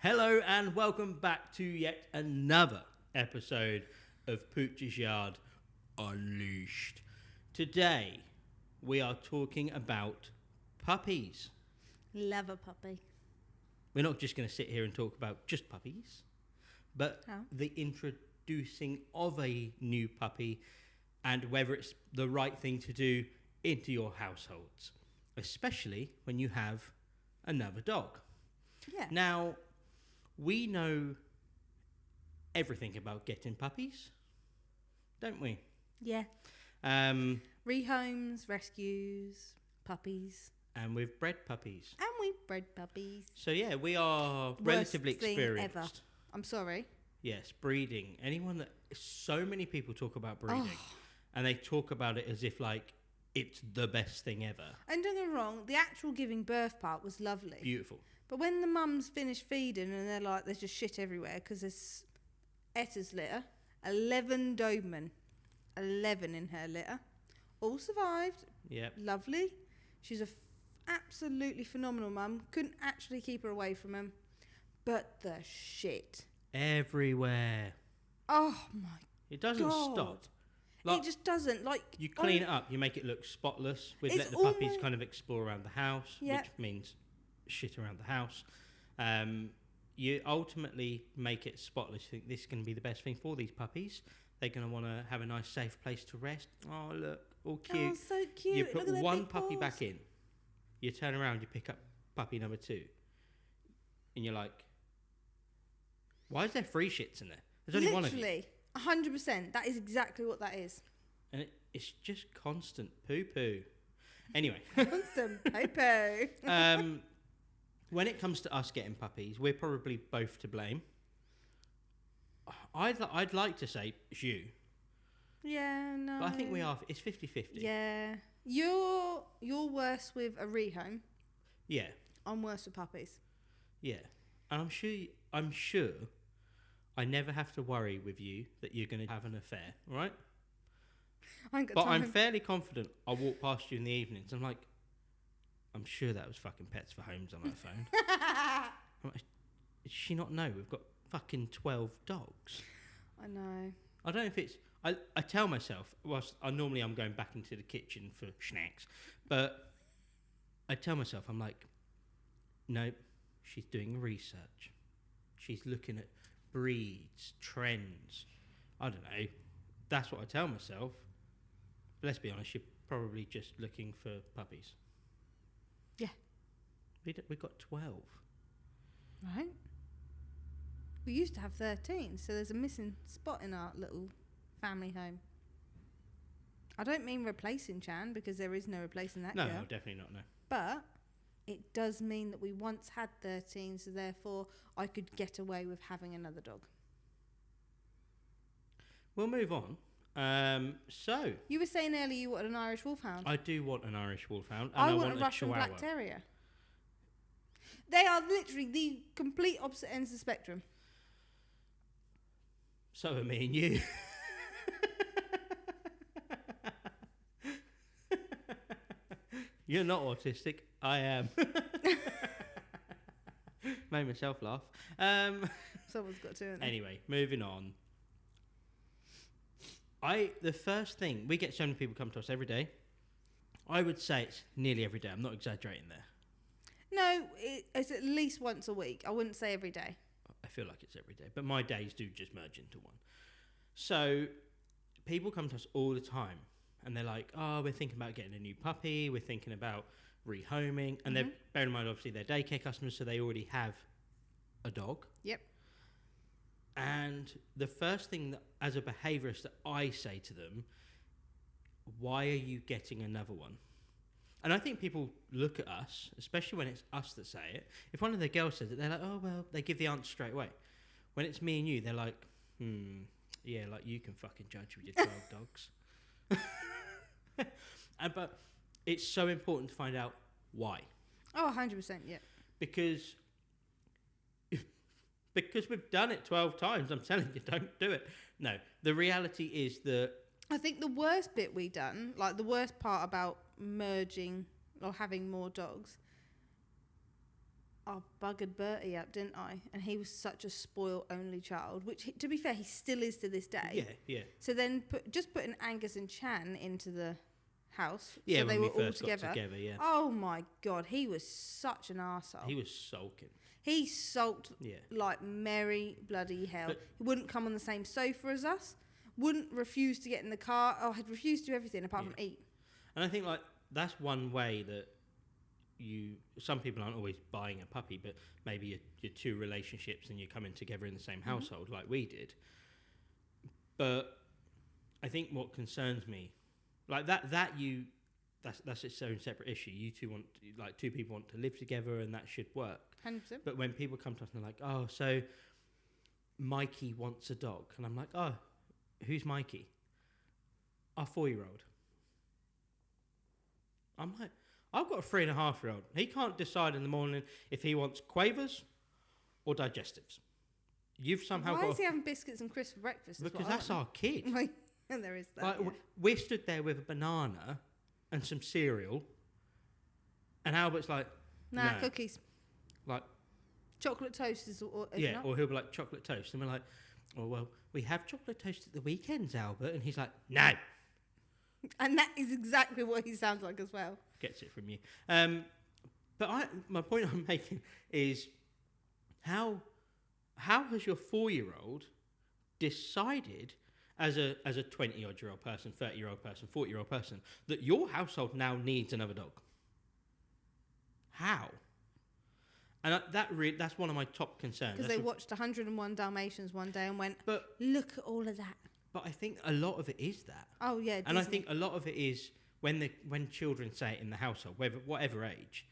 Hello and welcome back to yet another episode of Pooch's Yard Unleashed. Today we are talking about puppies. Love a puppy. We're not just going to sit here and talk about just puppies, but the introducing of a new puppy and whether it's the right thing to do into your households, especially when you have another dog. Yeah. Now, we know everything about getting puppies, don't we? Yeah. Rehomes, rescues, puppies. And we've bred puppies. And we've bred puppies. So yeah, we are relatively experienced. Ever. I'm sorry. Yes, breeding. So many people talk about breeding, and they talk about it as if like it's the best thing ever. And don't get me wrong, the actual giving birth part was lovely. Beautiful. But when the mums finish feeding and they're like, there's just shit everywhere because there's Etta's litter, 11 Doberman, 11 in her litter, all survived. Yep. Lovely. She's a absolutely phenomenal mum. Couldn't actually keep her away from him. But the shit. Everywhere. Oh my. It doesn't stop. Like, it just doesn't. Like you clean it up, you make it look spotless. We'd let the puppies kind of explore around the house, which means shit around the house. You ultimately make it spotless. You think this is going to be the best thing for these puppies. They're going to want to have a nice safe place to rest. Oh look, all cute. Oh, so cute. You put look at one puppy back in. You turn around, you pick up puppy number 2, and you're like, why is there 3 shits in there? There's only one of you. Literally, 100%. That is exactly what that is. And it's just constant poo-poo. Anyway. Constant poo-poo. When it comes to us getting puppies, we're probably both to blame. I'd like to say it's you. Yeah, no. But I think we are. It's 50-50. Yeah. You're worse with a rehome. Yeah. I'm worse with puppies. Yeah. And I'm sure I never have to worry with you that you're going to have an affair, right? I'm fairly confident I'll walk past you in the evenings. I'm like, I'm sure that was fucking Pets for Homes on that phone. I'm like, does she not know we've got fucking 12 dogs? I know. I don't know if it's... I tell myself, whilst I'm going back into the kitchen for snacks, but I tell myself, I'm like, nope, she's doing research. She's looking at breeds, trends. I don't know. That's what I tell myself. But let's be honest, you're probably just looking for puppies. Yeah. We got 12. Right. We used to have 13, so there's a missing spot in our little family home. I don't mean replacing Chan, because there is no replacing that girl. No, definitely not, no. But it does mean that we once had 13, so therefore I could get away with having another dog. We'll move on. So you were saying earlier you wanted an Irish Wolfhound. I do want an Irish Wolfhound. And I want a Russian Chihuahua. Black Terrier. They are literally the complete opposite ends of the spectrum. So are me and you. You're not autistic. I am. Made myself laugh. Someone's got to. Anyway, moving on. The first thing, we get so many people come to us every day. I would say it's nearly every day. I'm not exaggerating there. No, it's at least once a week. I wouldn't say every day. I feel like it's every day, but my days do just merge into one. So people come to us all the time and they're like, oh, we're thinking about getting a new puppy. We're thinking about rehoming. And they're, bear in mind, obviously, they're daycare customers, so they already have a dog. Yep. And the first thing that, as a behaviourist, that I say to them, why are you getting another one? And I think people look at us, especially when it's us that say it. If one of the girls says it, they're like, oh, well, they give the answer straight away. When it's me and you, they're like, yeah, like you can fucking judge with your 12 dogs. But it's so important to find out why. Oh, 100%, yeah. Because we've done it 12 times. I'm telling you, don't do it. No, the reality is that... I think the worst bit we done, like the worst part about merging or having more dogs, I buggered Bertie up, didn't I? And he was such a spoiled only child, which, to be fair, he still is to this day. Yeah. So then putting Angus and Chan into the house. Yeah, so when they we were all first got together, yeah. Oh my God, he was such an arsehole. He was sulking. He sulked like merry bloody hell. But he wouldn't come on the same sofa as us. Wouldn't refuse to get in the car. Oh, had refused to do everything apart from eat. And I think like that's one way that some people aren't always buying a puppy, but maybe you're two relationships and you're coming together in the same household like we did. But I think what concerns me, like that's its own separate issue. You two two people want to live together and that should work. 100%. But when people come to us and they're like, oh, so Mikey wants a dog. And I'm like, oh, who's Mikey? Our 4-year-old. I'm like, I've got a 3.5-year-old. He can't decide in the morning if he wants quavers or digestives. You've somehow Why is he having biscuits and crisps for breakfast? Because that's our kid. And there is that. Like, we stood there with a banana and some cereal, and Albert's like, no. Cookies. Like chocolate toast is or he'll be like chocolate toast, and we're like, oh well, we have chocolate toast at the weekends, Albert, and he's like, no. And that is exactly what he sounds like as well. Gets it from you. But my point I'm making is how has your 4-year-old decided as a 20-odd-year-old person, 30-year-old person, 40-year-old person that your household now needs another dog? How? And that's one of my top concerns. Because they watched 101 Dalmatians one day and went, but look at all of that. But I think a lot of it is that. Oh, yeah. And I think a lot of it is when children say it in the household, whatever age,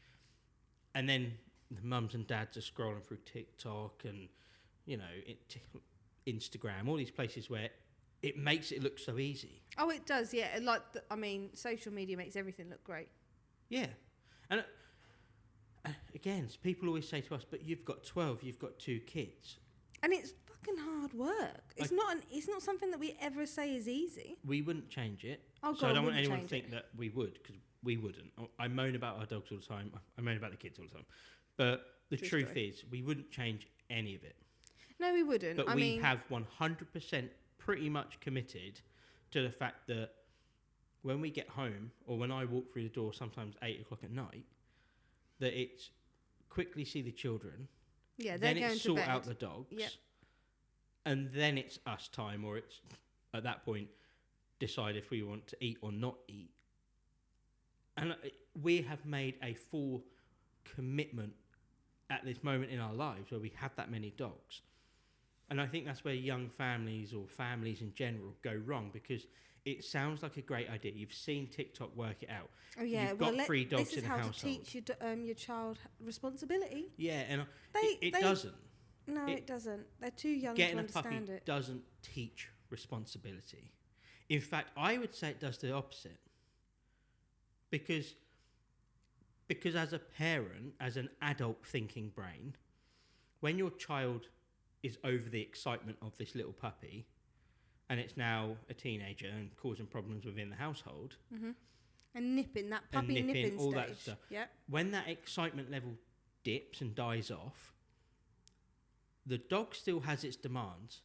and then the mums and dads are scrolling through TikTok and, Instagram, all these places where it makes it look so easy. Oh, it does, yeah. Social media makes everything look great. Yeah. And again, people always say to us, but you've got 12, you've got 2 kids. And it's fucking hard work. It's not something that we ever say is easy. We wouldn't change it. Oh, God, so I don't want anyone to think that we would, because we wouldn't. I moan about our dogs all the time. I moan about the kids all the time. But the truth is, we wouldn't change any of it. No, we wouldn't. But we have 100% pretty much committed to the fact that when we get home, or when I walk through the door, sometimes 8 o'clock at night, that it's quickly see the children. Yeah, they're then going it's to sort bed. out the dogs. Yep. And then it's us time, or it's at that point decide if we want to eat or not eat. And we have made a full commitment at this moment in our lives where we have that many dogs. And I think that's where young families or families in general go wrong, because it sounds like a great idea. You've seen TikTok work it out. Oh yeah, you've got 3 dogs in a household. This is how to teach your child responsibility. Yeah, and it doesn't. No, it doesn't. They're too young to understand it. Getting a puppy doesn't teach responsibility. In fact, I would say it does the opposite. Because as a parent, as an adult thinking brain, when your child is over the excitement of this little puppy, and it's now a teenager and causing problems within the household, and nipping that puppy nipping all stage. That stuff. Yep. When that excitement level dips and dies off, the dog still has its demands.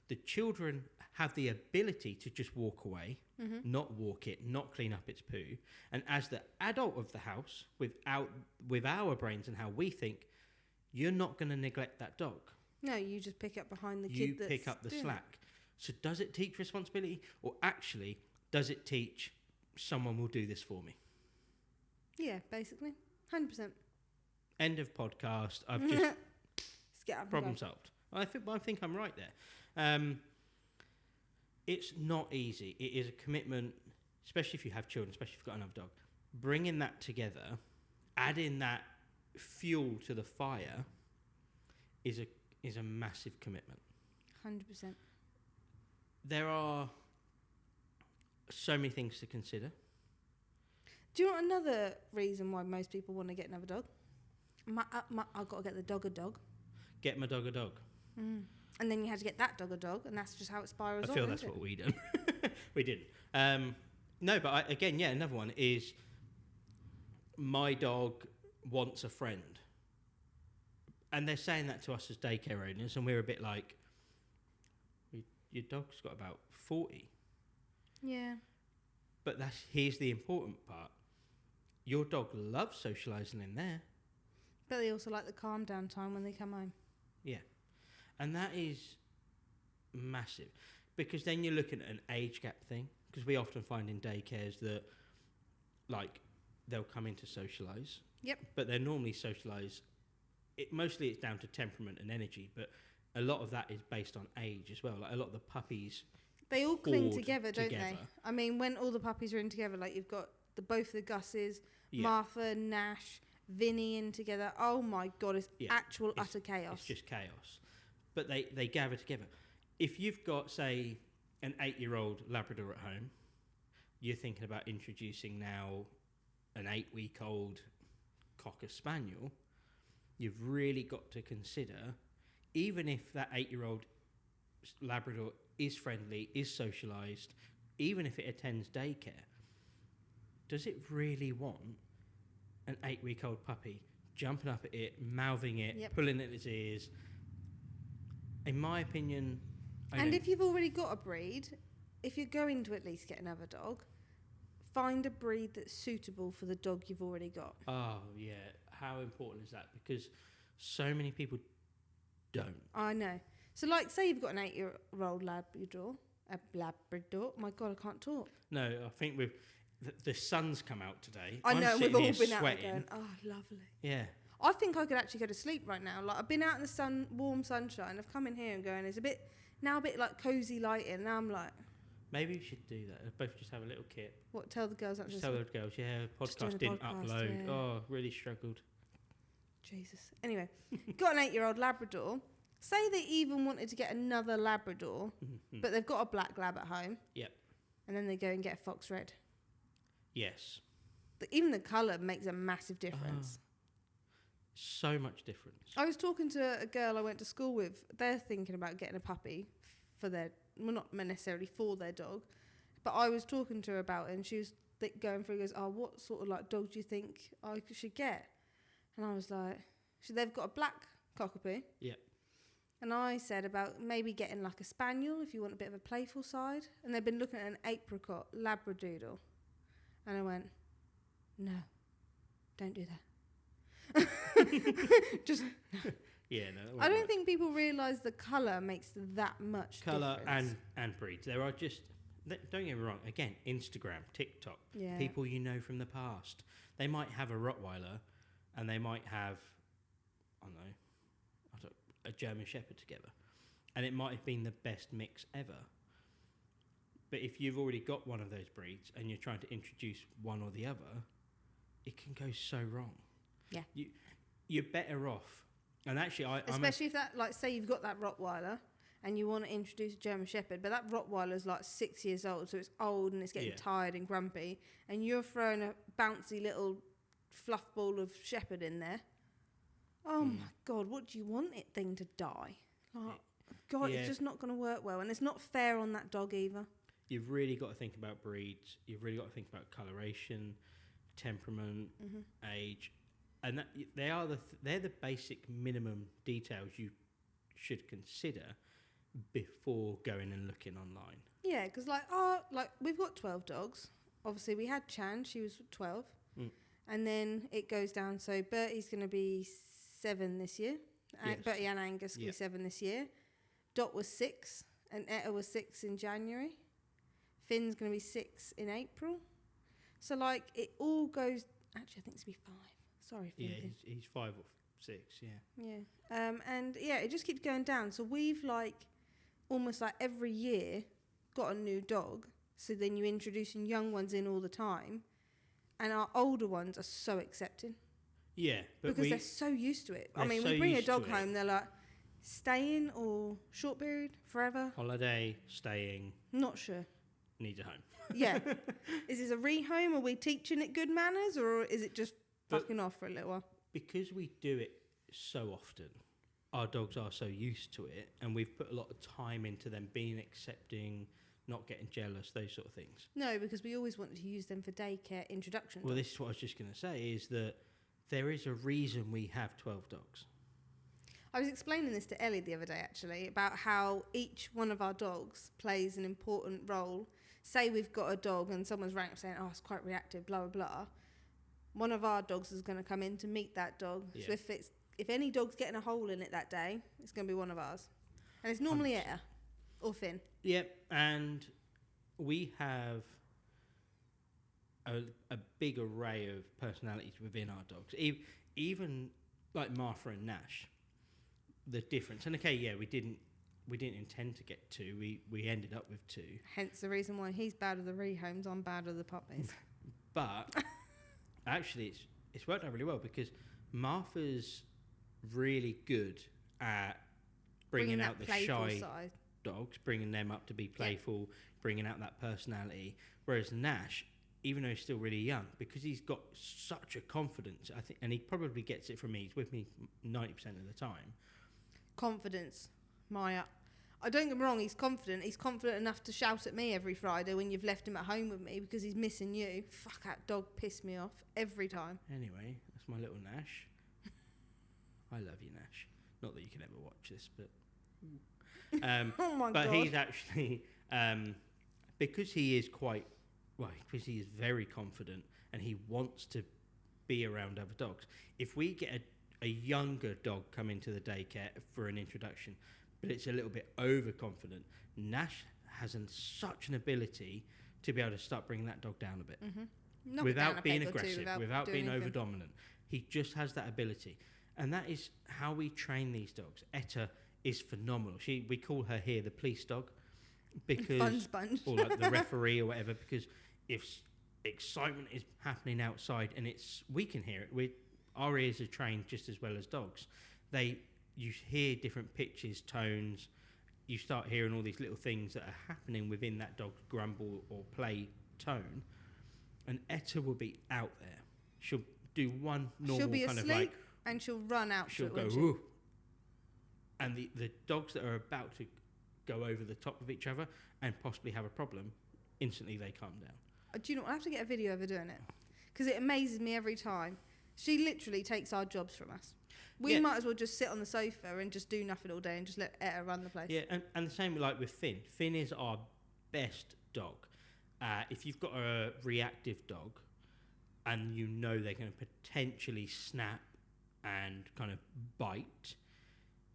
The children have the ability to just walk away, not walk it, not clean up its poo. And as the adult of the house, with our brains and how we think, you're not going to neglect that dog. No, you just pick up behind the kid. You pick up the slack. So does it teach responsibility, or actually does it teach someone will do this for me? Yeah, basically, 100%. End of podcast. I've just problem solved. I think I'm right there. It's not easy. It is a commitment, especially if you have children, especially if you've got another dog. Bringing that together, adding that fuel to the fire, is a massive commitment. 100%. There are so many things to consider. Do you know another reason why most people want to get another dog? I've got to get the dog a dog. Get my dog a dog. And then you had to get that dog a dog, and that's just how it spirals on. I feel that's what we done. We didn't. No, but another one is my dog wants a friend. And they're saying that to us as daycare owners, and we're a bit like, your dog's got about 40. Yeah. But here's the important part. Your dog loves socialising in there. But they also like the calm down time when they come home. Yeah. And that is massive. Because then you're looking at an age gap thing. Because we often find in daycares that, like, they'll come in to socialise. Yep. But they're normally socialised. Mostly it's down to temperament and energy. But a lot of that is based on age as well. Like, a lot of the puppies... They all cling hoard together, don't together. they? I mean, when all the puppies are in together, like you've got both the Gusses, Yeah. Martha, Nash, Vinny in together. Oh my God, it's utter chaos. It's just chaos. But they gather together. If you've got, say, an 8-year-old Labrador at home, you're thinking about introducing now an 8-week-old Cocker Spaniel, you've really got to consider, even if that 8-year-old Labrador is friendly, is socialised, even if it attends daycare, does it really want an 8-week-old puppy jumping up at it, mouthing it, pulling at its ears? In my opinion... And if you've already got a breed, if you're going to at least get another dog, find a breed that's suitable for the dog you've already got. Oh, yeah. How important is that? Because so many people don't. I know. So, like, say you've got an 8-year-old Labrador. My God, I can't talk. No, I think the sun's come out today. I know, we've all been sweating. out there going, oh, lovely. Yeah. I think I could actually go to sleep right now. Like, I've been out in the sun, warm sunshine. I've come in here and going, it's a bit like cosy lighting. And now I'm like... Maybe we should do that. Both just have a little kit. What, tell the girls that? Just tell the girls, podcast didn't upload. Yeah. Oh, really struggled. Jesus. Anyway, got an 8-year-old Labrador. Say they even wanted to get another Labrador, but they've got a black lab at home. Yep. And then they go and get a fox red. Yes. Even the colour makes a massive difference. So much difference. I was talking to a girl I went to school with. They're thinking about getting a puppy for their... Well, not necessarily for their dog. But I was talking to her about it, and she was going through, goes, oh, what sort of like dog do you think I should get? And I was like... So they've got a black cockapoo. Yeah. And I said about maybe getting like a spaniel if you want a bit of a playful side. And they've been looking at an apricot Labradoodle. And I went, no, don't do that. Just no. Yeah, no. I don't think people realise the colour makes that much difference. Colour and breeds. There are just... Don't get me wrong. Again, Instagram, TikTok, people you know from the past. They might have a Rottweiler and they might have, I don't know, a German Shepherd together, and it might have been the best mix ever. But if you've already got one of those breeds and you're trying to introduce one or the other, it can go so wrong. Yeah. You're better off. And actually, especially if that, like, say you've got that Rottweiler and you want to introduce a German Shepherd, but that Rottweiler's like 6 years old, so it's old and it's getting tired and grumpy, and you're throwing a bouncy little fluff ball of Shepherd in there. Oh my God, what do you want it thing to die? Like, God, it's just not going to work well. And it's not fair on that dog either. You've really got to think about breeds. You've really got to think about coloration, temperament, age. And they're the basic minimum details you should consider before going and looking online. Yeah, because we've got 12 dogs. Obviously, we had Chan. She was 12. And then it goes down. So Bertie's going to be 7 this year. Yes. Bertie and Angus will be 7 this year. Dot was 6, and Etta was 6 in January. Finn's going to be 6 in April. So, like, it all goes... Actually, I think it's going to be 5. Sorry, Finn. Yeah, he's 5 or 6, yeah. Yeah. And, yeah, it just keeps going down. So we've, like, almost, like, every year got a new dog. So then you're introducing young ones in all the time. And our older ones are so accepting. Yeah, but because they're so used to it. I mean, so we bring a dog home, they're like, staying or short period, forever? Holiday, staying. Not sure. Needs a home. Yeah. Is this a rehome? Are we teaching it good manners, or is it just fucking off for a little while? Because we do it so often, our dogs are so used to it, and we've put a lot of time into them being accepting, not getting jealous, those sort of things. No, because we always wanted to use them for daycare introduction. Well, this is what I was just going to say, is that there is a reason we have 12 dogs. I was explaining this to Ellie the other day, actually, about how each one of our dogs plays an important role. Say we've got a dog and someone's rang up saying, oh, it's quite reactive, blah, blah, blah. One of our dogs is going to come in to meet that dog. Yeah. So if any dog's getting a hole in it that day, it's going to be one of ours. And it's normally 100%. Etta or Finn. Yep, and we have a big array of personalities within our dogs. Even like Martha and Nash, the difference. And okay, yeah, we didn't intend to get two. We ended up with two. Hence the reason why he's bad with the rehomes, I'm bad with the puppies. But actually, it's worked out really well because Martha's really good at bringing out the shy side. dogs, bringing them up to be playful, bringing out that personality. Whereas Nash, even though he's still really young, because he's got such a confidence, I think, and he probably gets it from me. He's with me 90% of the time. Confidence, Maya. I don't get me wrong, he's confident. He's confident enough to shout at me every Friday when you've left him at home with me because he's missing you. Fuck, that dog pissed me off every time. Anyway, that's my little Nash. I love you, Nash. Not that you can ever watch this, but... Oh my but God. he's actually... because he is because he is very confident and he wants to be around other dogs. If we get a younger dog come into the daycare for an introduction, but it's a little bit overconfident, Nash has such an ability to be able to start bringing that dog down a bit. Knock it down Without a being peg or two, aggressive, without doing being anything. over-dominant. He just has that ability. And that is how we train these dogs. Etta is phenomenal. We call her here the police dog. Because, Fun sponge. or like the referee or whatever, because if excitement is happening outside and we can hear it. Our ears are trained just as well as dogs. You hear different pitches, tones. You start hearing all these little things that are happening within that dog's grumble or play tone. And Etta will be out there. She'll do one normal She'll be kind asleep of like. and she'll run out. She'll to it, go, won't she? ooh. And the dogs that are about to go over the top of each other and possibly have a problem, instantly they calm down. Do you know what? I have to get a video of her doing it because it amazes me every time. She literally takes our jobs from us. We might as well just sit on the sofa and just do nothing all day and just let Etta run the place. Yeah, and the same like with Finn. Finn is our best dog. If you've got a reactive dog and you know they're going to potentially snap and kind of bite,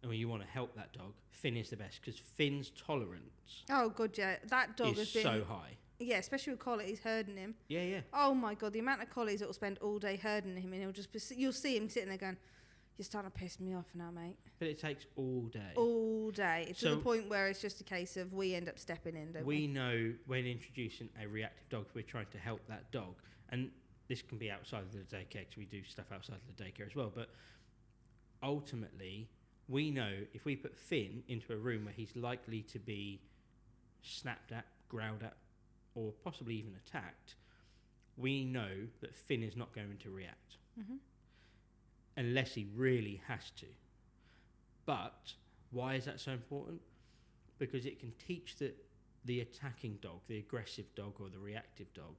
and when you want to help that dog, Finn is the best because Finn's tolerance Oh God, yeah, that dog has is been so high. Yeah, especially with collies herding him. Yeah. Oh my God, the amount of collies that will spend all day herding him, and he'll just you'll see him sitting there going, "You're starting to piss me off now, mate." But it takes all day. All day. It's to So the point where it's just a case of we end up stepping in, don't we? We know when introducing a reactive dog, we're trying to help that dog. And this can be outside of the daycare because we do stuff outside of the daycare as well. But ultimately, we know if we put Finn into a room where he's likely to be snapped at, growled at, or possibly even attacked, we know that Finn is not going to react. Unless he really has to. But why is that so important? Because it can teach the attacking dog, the aggressive dog or the reactive dog,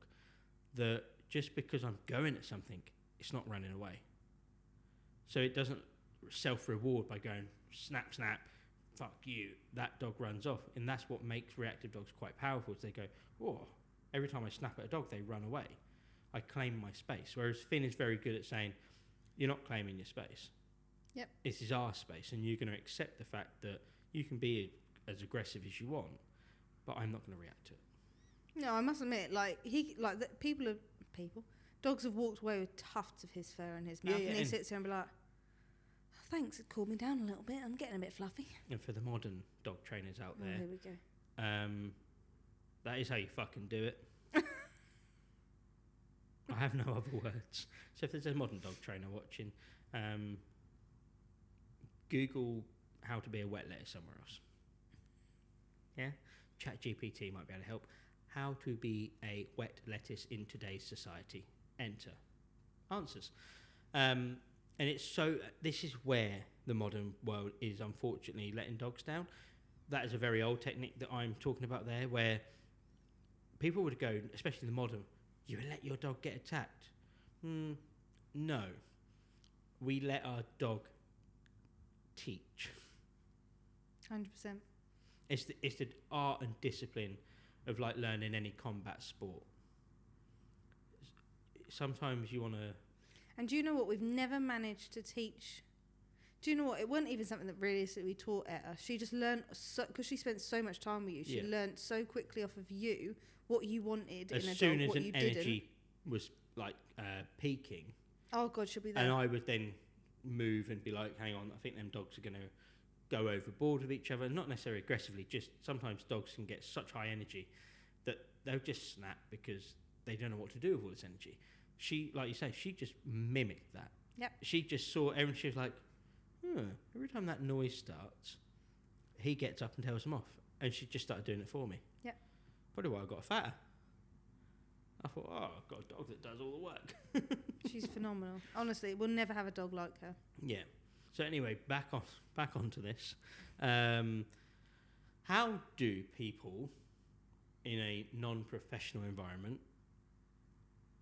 that just because I'm going at something, it's not running away. So it doesn't self-reward by going, snap, snap, fuck you, that dog runs off. And that's what makes reactive dogs quite powerful, is they go, oh, every time I snap at a dog, they run away. I claim my space. Whereas Finn is very good at saying, you're not claiming your space. Yep. This is our space, and you're going to accept the fact that you can be as aggressive as you want, but I'm not going to react to it. No, I must admit, dogs have walked away with tufts of his fur in his mouth, Yeah, and he and- sits there and be like, "Oh, thanks, it cooled me down a little bit. I'm getting a bit fluffy." And for the modern dog trainers out Oh, there, here we go. that is how you fucking do it. I have no other words. So if there's a modern dog trainer watching, Google how to be a wet lettuce somewhere else. Yeah? ChatGPT might be able to help. How to be a wet lettuce in today's society. Enter. Answers. And this is where the modern world is unfortunately letting dogs down. That is a very old technique that I'm talking about there, where people would go, especially the modern, you would let your dog get attacked. No. We let our dog teach. 100%. It's the art and discipline of like learning any combat sport. Sometimes you want to. And do you know what? We've never managed to teach. Do you know what? It wasn't even something that realistically taught Etta. She just learned, because she spent so much time with you, she learned so quickly off of you what you wanted in a dog, what you didn't. As soon as an energy was like peaking. Oh, God, she'll be there. And I would then move and be like, hang on, I think them dogs are going to go overboard with each other. Not necessarily aggressively, just sometimes dogs can get such high energy that they'll just snap because they don't know what to do with all this energy. She, like you say, she just mimicked that. Yep. She just saw everyone. She was like, every time that noise starts, he gets up and tells him off. And she just started doing it for me. Yep. Probably why I got fatter. I thought, I've got a dog that does all the work. She's phenomenal. Honestly, we'll never have a dog like her. Yeah. So anyway, back onto this. How do people in a non-professional environment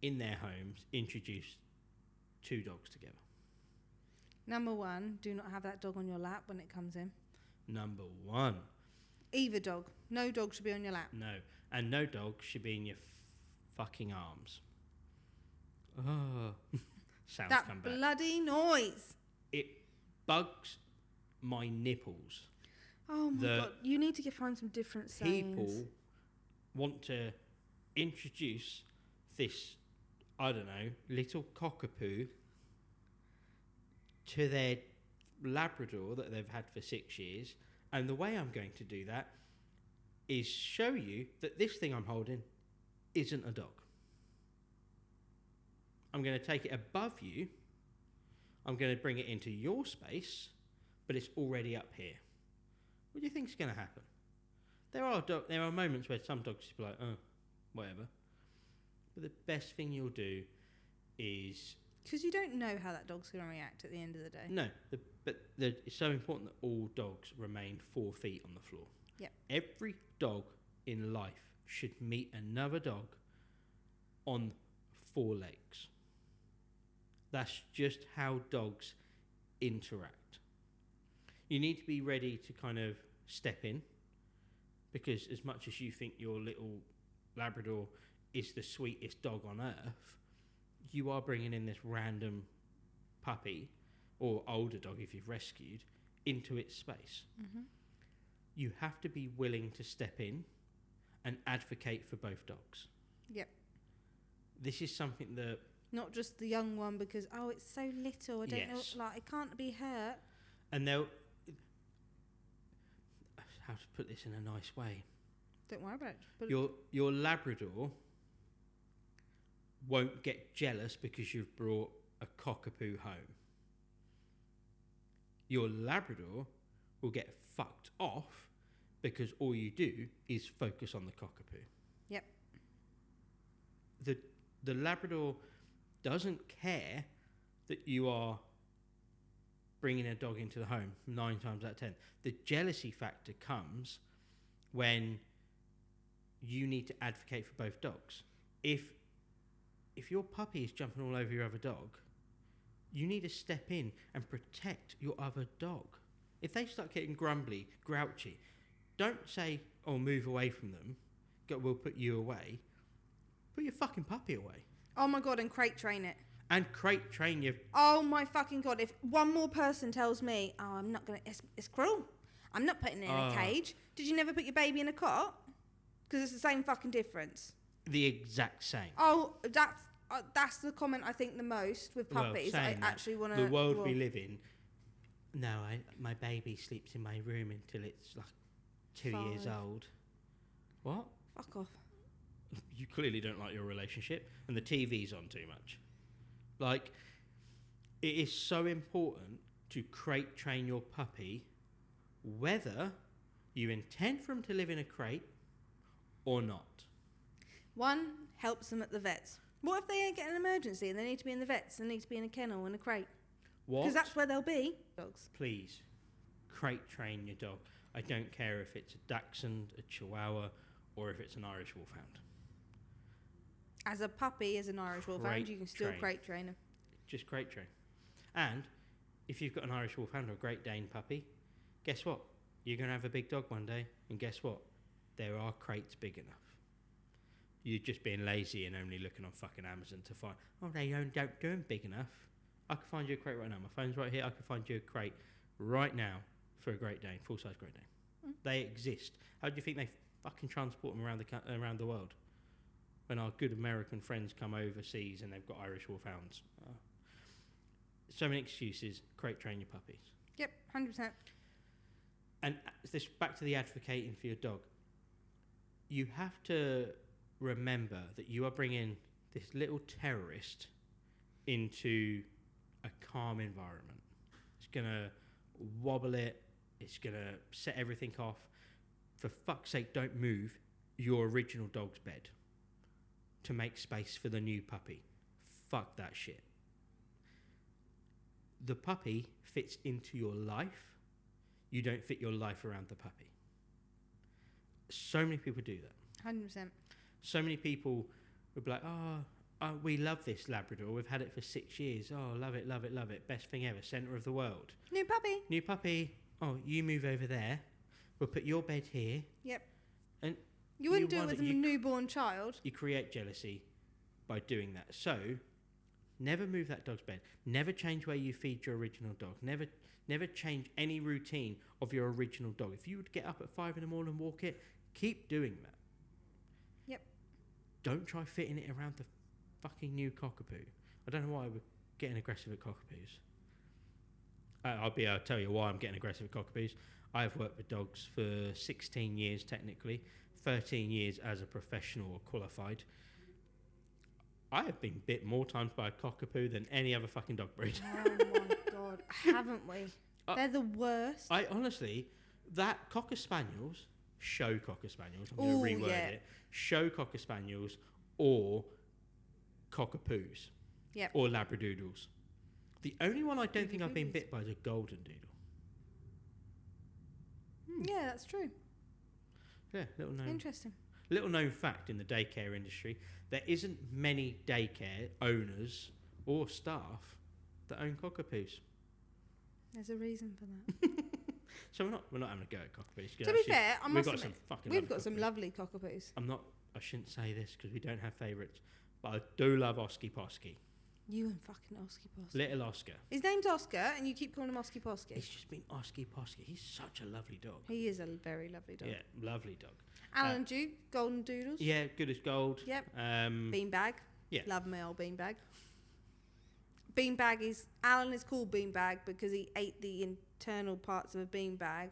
in their homes introduce two dogs together? Number one, do not have that dog on your lap when it comes in. Number one. Either dog. No dog should be on your lap. No. And no dog should be in your fucking arms. Oh. Sounds that come back. Bloody noise. It bugs my nipples. Oh my God. You need to find some different sayings. People want to introduce this, I don't know, little cockapoo to their Labrador that they've had for 6 years. And the way I'm going to do that is show you that this thing I'm holding isn't a dog. I'm going to take it above you. I'm going to bring it into your space, but it's already up here. What do you think is going to happen? There are moments where some dogs just be like, whatever. But the best thing you'll do is... Because you don't know how that dog's going to react at the end of the day. No, it's so important that all dogs remain 4 feet on the floor. Yep. Every dog in life should meet another dog on 4 legs. That's just how dogs interact. You need to be ready to kind of step in, because as much as you think your little Labrador is the sweetest dog on earth, you are bringing in this random puppy or older dog if you've rescued into its space. Mm-hmm. You have to be willing to step in and advocate for both dogs. Yep. This is something that... Not just the young one because, it's so little, I don't know, like, it can't be hurt. And they'll... How to put this in a nice way? Don't worry about it. Your Labrador won't get jealous because you've brought a cockapoo home. Your Labrador will get fucked off because all you do is focus on the cockapoo. Yep. The Labrador doesn't care that you are bringing a dog into the home 9 times out of 10. The jealousy factor comes when you need to advocate for both dogs. If your puppy is jumping all over your other dog, you need to step in and protect your other dog. If they start getting grumbly, grouchy, don't say, move away from them, we'll put you away. Put your fucking puppy away. Oh my God, and crate train it. And crate train your... Oh my fucking God, if one more person tells me, I'm not going to... It's cruel. I'm not putting it in a cage. Did you never put your baby in a cot? Because it's the same fucking difference. The exact same. Oh, that's the comment I think the most with puppies. I actually want to... The world we live in... No, my baby sleeps in my room until it's like 2 years old. What? Fuck off. You clearly don't like your relationship, and the TV's on too much. Like, it is so important to crate train your puppy, whether you intend for them to live in a crate or not. One, helps them at the vets. What if they get an emergency and they need to be in the vets? They need to be in a kennel in a crate. What? Because that's where they'll be. Dogs. Please, crate train your dog. I don't care if it's a Dachshund, a Chihuahua, or if it's an Irish Wolfhound. As a puppy, as an Irish Wolfhound, you can still crate train them. Just crate train. And if you've got an Irish Wolfhound or a Great Dane puppy, guess what? You're going to have a big dog one day, and guess what? There are crates big enough. You're just being lazy and only looking on fucking Amazon to find, oh, they don't do them big enough. I can find you a crate right now. My phone's right here. I can find you a crate right now for a Great Dane, full-size Great Dane. They exist. How do you think they fucking transport them around the world? When our good American friends come overseas and they've got Irish Wolfhounds. So many excuses. Crate train your puppies. Yep, 100%. And this back to the advocating for your dog. You have to remember that you are bringing this little terrorist into a calm environment. It's going to wobble it. It's going to set everything off. For fuck's sake, don't move your original dog's bed to make space for the new puppy. Fuck that shit. The puppy fits into your life. You don't fit your life around the puppy. So many people do that. 100%. So many people would be like, oh, we love this Labrador. We've had it for 6 years. Oh, love it, love it, love it. Best thing ever. Centre of the world. New puppy. New puppy. Oh, you move over there. We'll put your bed here. Yep. And you wouldn't do it with a newborn child. You create jealousy by doing that. So, never move that dog's bed. Never change where you feed your original dog. Never change any routine of your original dog. If you would get up at 5 in the morning and walk it, keep doing that. Yep. Don't try fitting it around the fucking new cockapoo. I don't know why we're getting aggressive at cockapoos. I'll tell you why I'm getting aggressive at cockapoos. I've worked with dogs for 16 years technically, 13 years as a professional or qualified. I have been bit more times by a cockapoo than any other fucking dog breed. Oh my God, haven't we? They're the worst. I honestly, that Cocker Spaniels, show Cocker Spaniels, I'm going to reword it, show Cocker Spaniels or Cockapoos. Yep. Or Labradoodles. The only one I don't think I've been bit by is a Golden Doodle. Yeah, that's true. Yeah, Interesting. Little known fact in the daycare industry, there isn't many daycare owners or staff that own cockapoos. There's a reason for that. So we're not having a go at cockapoos. To be fair, I must admit, we've got some lovely cockapoos. I shouldn't say this because we don't have favourites, but I do love Osky Posky. You and fucking Osky Posky. Little Oscar. His name's Oscar, and you keep calling him Osky Posky. He's just been Osky Posky. He's such a lovely dog. He is a very lovely dog. Yeah, lovely dog. Alan Duke, Golden Doodles. Yeah, good as gold. Yep. Beanbag. Yeah. Love my old Beanbag. Alan is called Beanbag because he ate the internal parts of a beanbag,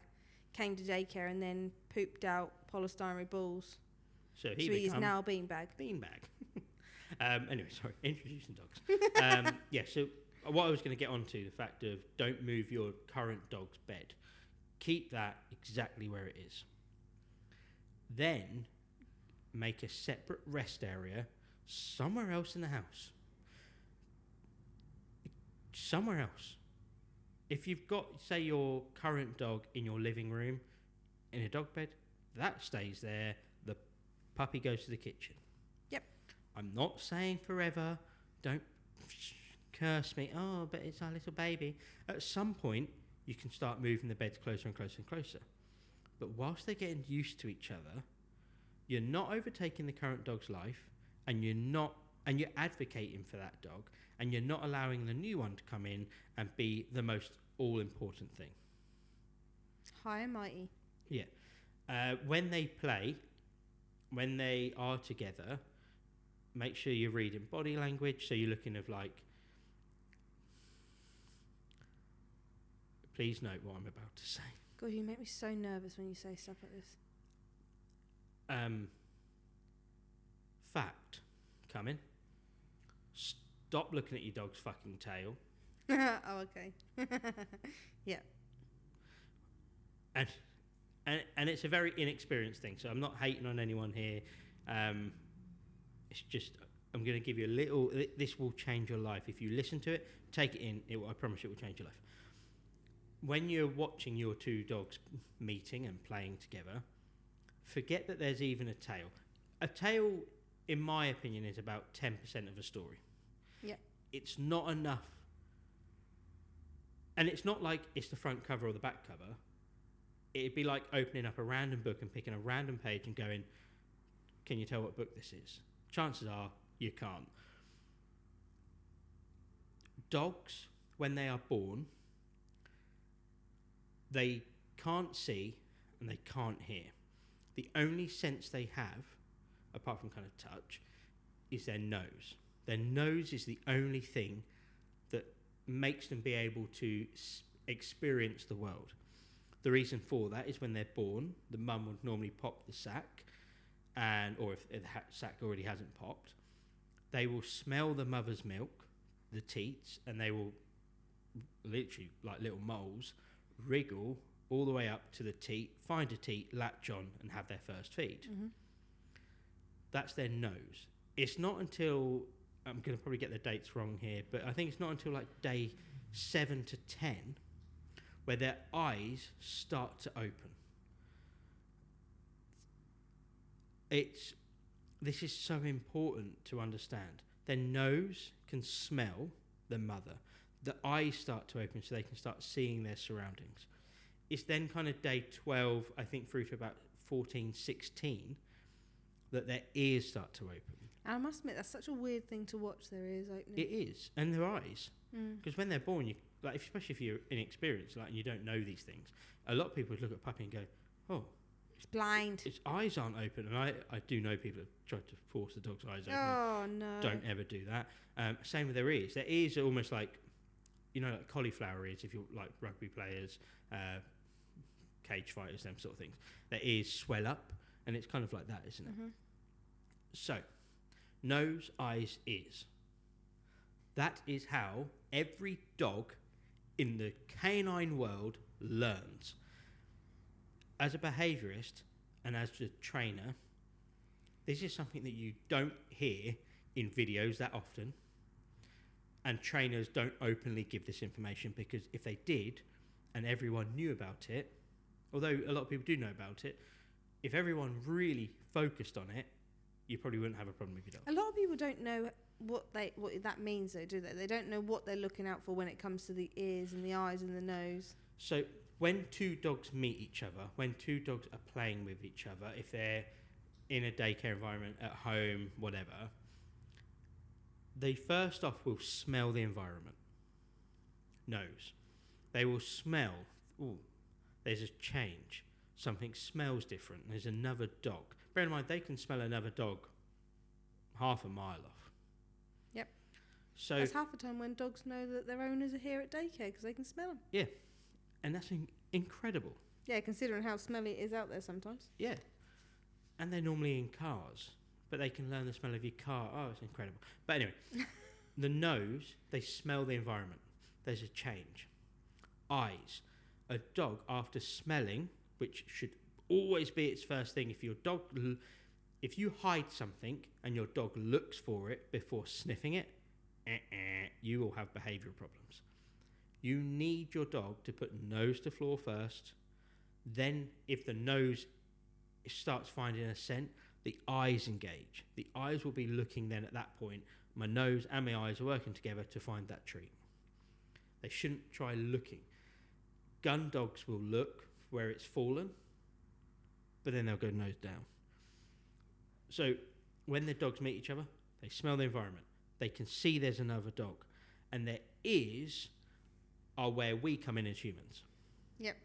came to daycare, and then pooped out polystyrene balls. So he is now Beanbag. Beanbag. Anyway, sorry, introducing dogs. Yeah, so what I was going to get onto, the fact of don't move your current dog's bed. Keep that exactly where it is. Then make a separate rest area somewhere else in the house. Somewhere else. If you've got, say, your current dog in your living room, in a dog bed, that stays there. The puppy goes to the kitchen. Yep. I'm not saying forever. Don't curse me. Oh, but it's our little baby. At some point, you can start moving the beds closer and closer and closer. But whilst they're getting used to each other, you're not overtaking the current dog's life, and you're advocating for that dog, and you're not allowing the new one to come in and be the most all-important thing. High and mighty. Yeah. When they play, when they are together, make sure you're reading body language. So you're looking of like, please note what I'm about to say. God, you make me so nervous when you say stuff like this. Fact coming. Stop looking at your dog's fucking tail. Oh, okay. Yeah. And it's a very inexperienced thing, so I'm not hating on anyone here. It's just, I'm going to give you a little, this will change your life. If you listen to it, take it in, I promise it will change your life. When you're watching your two dogs meeting and playing together, forget that there's even a tail. A tail, in my opinion, is about 10% of a story. Yeah. It's not enough. And it's not like it's the front cover or the back cover. It'd be like opening up a random book and picking a random page and going, can you tell what book this is? Chances are you can't. Dogs, when they are born, they can't see and they can't hear. The only sense they have, apart from kind of touch, is their nose. Their nose is the only thing that makes them be able to experience the world. The reason for that is when they're born, the mum would normally pop the sack, or if the sack already hasn't popped, they will smell the mother's milk, the teats, and they will literally, like little moles, wriggle all the way up to the teat, find a teat, latch on, and have their first feed. Mm-hmm. That's their nose. It's not until, I'm going to probably get the dates wrong here, but I think it's not until like day 7 to 10 where their eyes start to open. This is so important to understand. Their nose can smell the mother. The eyes start to open so they can start seeing their surroundings. It's then kind of day 12, I think, through to about 14, 16, that their ears start to open. And I must admit, that's such a weird thing to watch, their ears opening. It is. And their eyes. Because when they're born, you, like, especially if you're inexperienced, like, and you don't know these things, a lot of people would look at a puppy and go, oh, it's blind. Its eyes aren't open. And I do know people have tried to force the dog's eyes open. Oh, no. Don't ever do that. Same with their ears. Their ears are almost like, you know, like cauliflower ears, if you're like rugby players, cage fighters, them sort of things. Their ears swell up, and it's kind of like that, isn't it? Mm-hmm. So, nose, eyes, ears. That is how every dog in the canine world learns. As a behaviourist and as a trainer, this is something that you don't hear in videos that often, and trainers don't openly give this information, because if they did and everyone knew about it, although a lot of people do know about it, if everyone really focused on it, you probably wouldn't have a problem with your dog. A lot of people don't know what that means, though, do they? They don't know what they're looking out for when it comes to the ears and the eyes and the nose. So when two dogs meet each other, when two dogs are playing with each other, if they're in a daycare environment, at home, whatever, they first off will smell the environment. Nose. They will smell, ooh, there's a change. Something smells different. There's another dog. Bear in mind, they can smell another dog half a mile off. Yep. So that's half the time when dogs know that their owners are here at daycare, because they can smell them. Yeah. And that's incredible. Yeah, considering how smelly it is out there sometimes. Yeah. And they're normally in cars, but they can learn the smell of your car. Oh, it's incredible. But anyway, the nose, they smell the environment. There's a change. Eyes. A dog, after smelling, which should always be its first thing, if you hide something and your dog looks for it before sniffing it, you will have behavioural problems. You need your dog to put nose to floor first. Then if the nose starts finding a scent, the eyes engage. The eyes will be looking then at that point. My nose and my eyes are working together to find that treat. They shouldn't try looking. Gun dogs will look where it's fallen, but then they'll go nose down. So when the dogs meet each other, they smell the environment. They can see there's another dog. And their ears are where we come in as humans. Yep.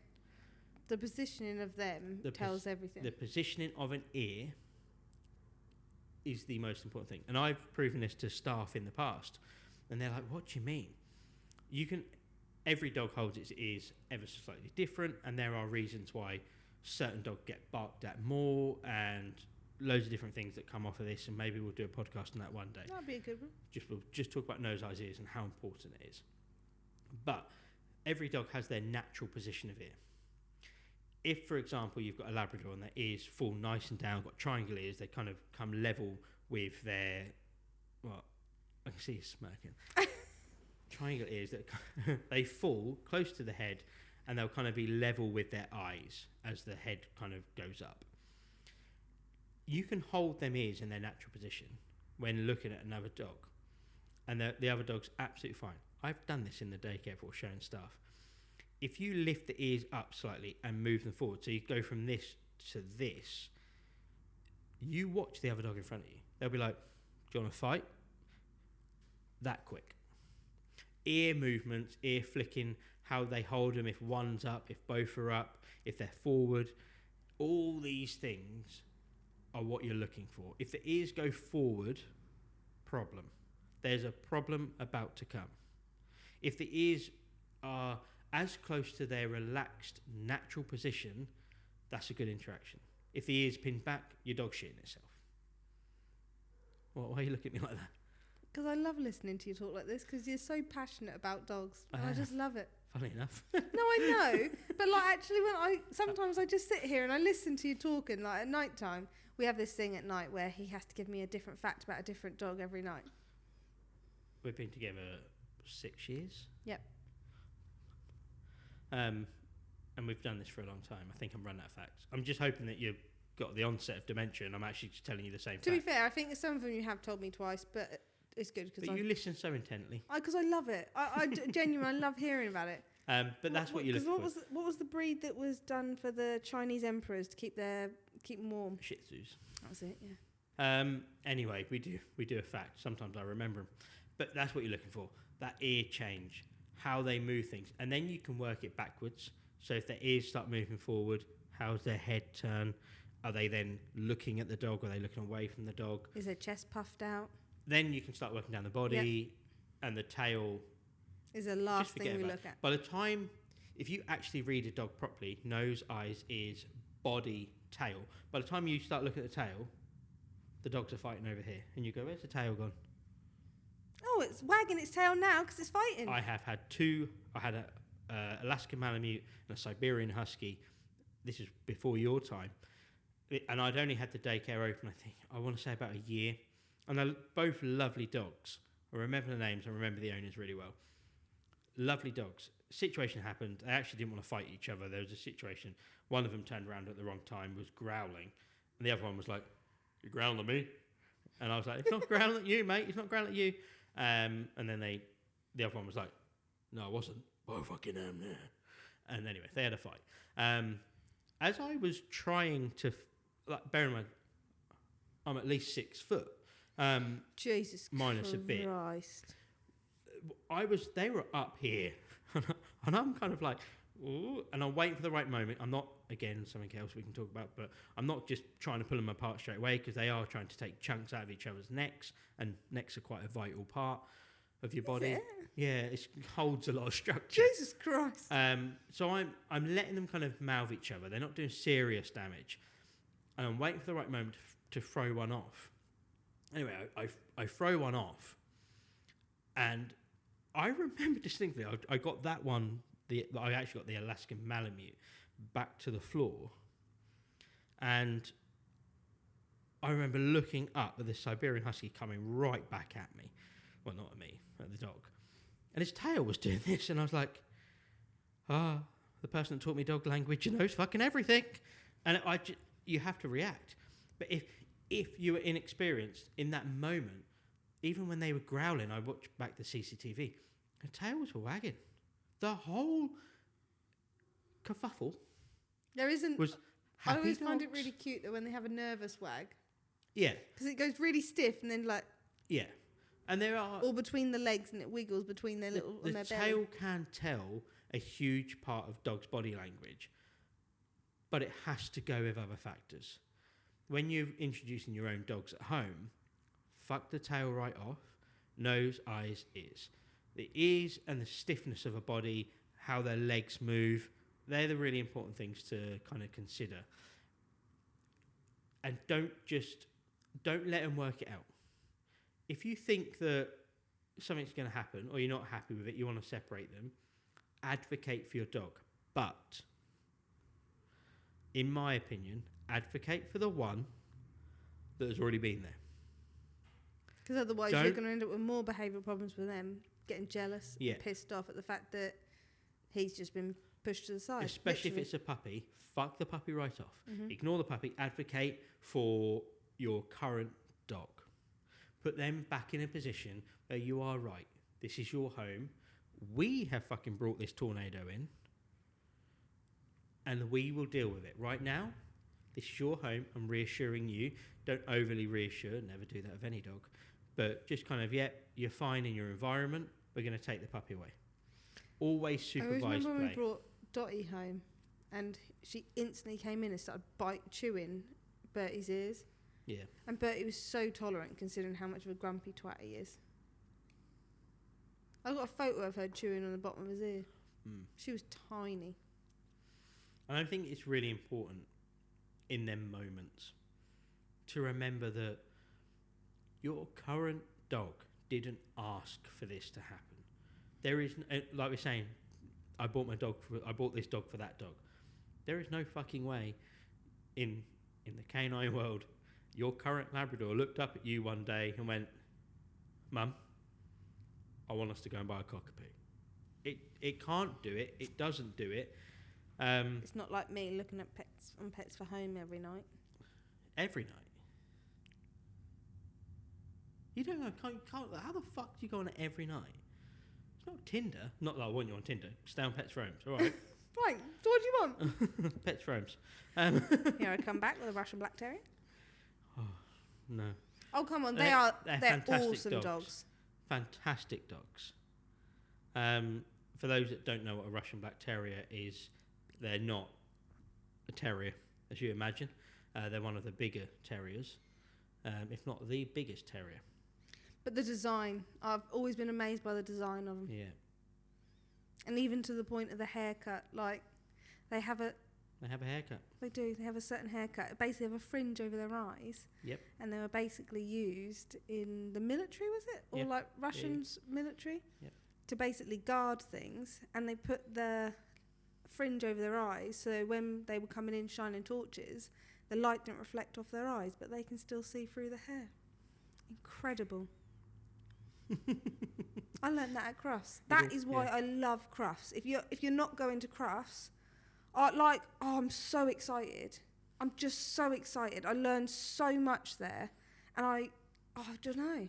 The positioning of them tells everything. The positioning of an ear is the most important thing. And I've proven this to staff in the past. And they're like, what do you mean? Every dog holds its ears ever so slightly different, and there are reasons why certain dogs get barked at more, and loads of different things that come off of this, and maybe we'll do a podcast on that one day. That'd be a good one. We'll just talk about nose, eyes, ears and how important it is. But every dog has their natural position of ear. If, for example, you've got a Labrador and their ears fall nice and down, got triangle ears, they kind of come level with their, well, I can see you smirking. Triangle ears that they fall close to the head, and they'll kind of be level with their eyes as the head kind of goes up. You can hold them ears in their natural position when looking at another dog, and the other dog's absolutely fine. I've done this in the daycare for showing staff. if you lift the ears up slightly and move them forward, so you go from this to this, you watch the other dog in front of you. They'll be like, do you want to fight? That quick. Ear movements, ear flicking, how they hold them, if one's up, if both are up, if they're forward. All these things are what you're looking for. If the ears go forward, problem. There's a problem about to come. If the ears are as close to their relaxed, natural position, that's a good interaction. If the ears pin back, your dog's shitting itself. Why are you looking at me like that? Because I love listening to you talk like this, because you're so passionate about dogs. I just love it. Funny enough. No, I know. But like, actually, sometimes I just sit here and I listen to you talking. Like at night time, we have this thing at night where he has to give me a different fact about a different dog every night. We've been together 6 years. Yep. And we've done this for a long time. I think I'm running out of facts. I'm just hoping that you've got the onset of dementia and I'm actually just telling you the same To be fair, I think some of them you have told me twice, but it's good because you listen so intently. Because I love it. I genuinely love hearing about it. But that's what you're looking for. What was the breed that was done for the Chinese emperors to keep them warm? Shih Tzus. That was it, yeah. Anyway, we do a fact. Sometimes I remember them. But that's what you're looking for. That ear change, how they move things. And then you can work it backwards. So if their ears start moving forward, how's their head turn? Are they then looking at the dog? Are they looking away from the dog? Is their chest puffed out? Then you can start working down the body and the tail. Is the last thing we look at. By the time, if you actually read a dog properly, nose, eyes, ears, body, tail, by the time you start looking at the tail, the dogs are fighting over here. And you go, where's the tail gone? Oh, it's wagging its tail now because it's fighting. I have had two. I had a Alaskan Malamute and a Siberian Husky. This is before your time. And I'd only had the daycare open, I want to say about a year. And they're both lovely dogs. I remember the names, I remember the owners really well. Lovely dogs. Situation happened. They actually didn't want to fight each other. There was a situation. One of them turned around at the wrong time, was growling. And the other one was like, "You're growling at me?" And I was like, "It's not growling at you, mate. It's not growling at you." And then the other one was like, "No, I wasn't. Oh, fucking am now." And anyway, they had a fight. As I was trying to, bear in mind, I'm at least 6 foot. Jesus minus Christ. A bit. They were up here, and I'm kind of like, ooh, and I'm waiting for the right moment. I'm not, again, something else we can talk about, but I'm not just trying to pull them apart straight away because they are trying to take chunks out of each other's necks, and necks are quite a vital part of your body. Is it? Yeah, it holds a lot of structure. Jesus Christ. So I'm letting them kind of mouth each other. They're not doing serious damage, and I'm waiting for the right moment to throw one off. Anyway, I throw one off, and I remember distinctly, I got that one, I actually got the Alaskan Malamute back to the floor, and I remember looking up at the Siberian Husky coming right back at me. Well, not at me, at the dog. And his tail was doing this, and I was like, the person that taught me dog language knows fucking everything. And you have to react. But if you were inexperienced in that moment, even when they were growling, I watched back the CCTV, the tails were wagging. The whole kerfuffle was happy I always find it dogs. really cute that when they have a nervous wag. Yeah. Because it goes really stiff and then like... Yeah. And there are... Or between the legs and it wiggles between their little... The on their tail belly. can tell a huge part of dogs' body language, but it has to go with other factors. When you're introducing your own dogs at home, fuck the tail right off, nose, eyes, ears. The ears and the stiffness of a body, how their legs move, they're the really important things to kind of consider. And don't let them work it out. If you think that something's going to happen or you're not happy with it, you want to separate them, advocate for your dog. But, in my opinion, advocate for the one that has already been there. Because otherwise you're going to end up with more behavioural problems with them, getting jealous and pissed off at the fact that he's just been pushed to the side. Especially if it's a puppy, fuck the puppy right off. Mm-hmm. Ignore the puppy, advocate for your current dog. Put them back in a position where you are right. This is your home. We have fucking brought this tornado in. and we will deal with it. Right now, this is your home. I'm reassuring you. Don't overly reassure. Never do that with any dog. But just kind of, you're fine in your environment. We're going to take the puppy away. Always supervised play. I remember when we brought Dottie home, and she instantly came in and started chewing Bertie's ears. Yeah. And Bertie was so tolerant, considering how much of a grumpy twat he is. I got a photo of her chewing on the bottom of his ear. She was tiny. And I think it's really important in them moments to remember that your current dog didn't ask for this to happen. There is, like we're saying, I bought this dog for that dog. There is no fucking way in the canine world your current Labrador looked up at you one day and went, Mum, I want us to go and buy a cockapoo. It can't do it. It doesn't do it. It's not like me looking at Pets for Home every night. Every night. You don't know. How the fuck do you go on it every night? It's not Tinder. Not that I want you on Tinder. Stay on Pets for Homes. All right. Right. So what do you want? Pets for Homes. Here I come back with a Russian Black Terrier. Oh, no. Oh, come on. They're They're awesome dogs. Fantastic dogs. For those that don't know what a Russian Black Terrier is, they're not a terrier, as you imagine. They're one of the bigger terriers, if not the biggest terrier. But the design, I've always been amazed by the design of them. Yeah. And even to the point of the haircut, like they have a haircut. They do. They have a certain haircut. Basically, have a fringe over their eyes. Yep. And they were basically used in the military, was it? Or like Russians military? Yep. To basically guard things. And they put the fringe over their eyes, so when they were coming in shining torches, the light didn't reflect off their eyes, but they can still see through the hair. Incredible. I learned that at Crufts. That is why I love Crufts. If you're not going to Crufts, I'm so excited. I'm just so excited. I learned so much there, and I don't know.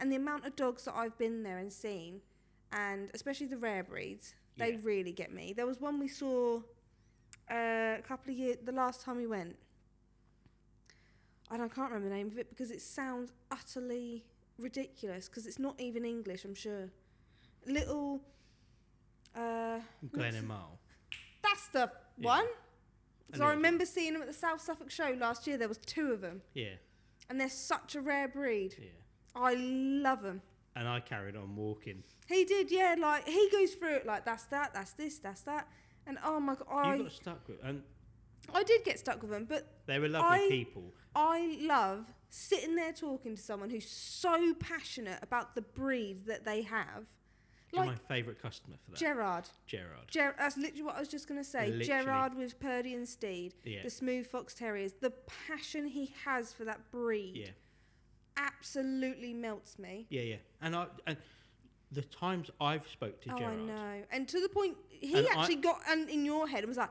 And the amount of dogs that I've been there and seen, and especially the rare breeds, they really get me. There was one we saw a couple of years, the last time we went, and I can't remember the name of it because it sounds utterly ridiculous because it's not even English, I'm sure. Little Glen and Mile. That's the one. So I remember seeing them at the South Suffolk show last year. There was 2 of them. Yeah. And they're such a rare breed. Yeah. I love them. And I carried on walking. He did, yeah. Like, he goes through it like, that's that, that's this, that's that. And oh my God. You got stuck with and I did get stuck with them, but they were lovely people. I love sitting there talking to someone who's so passionate about the breed that they have. You're my favourite customer for that. Gerard. That's literally what I was just going to say. Literally. Gerard with Purdy and Steed, the smooth fox terriers. The passion he has for that breed absolutely melts me. Yeah. And the times I've spoke to Gerard. I know. And to the point, he got in your head and was like,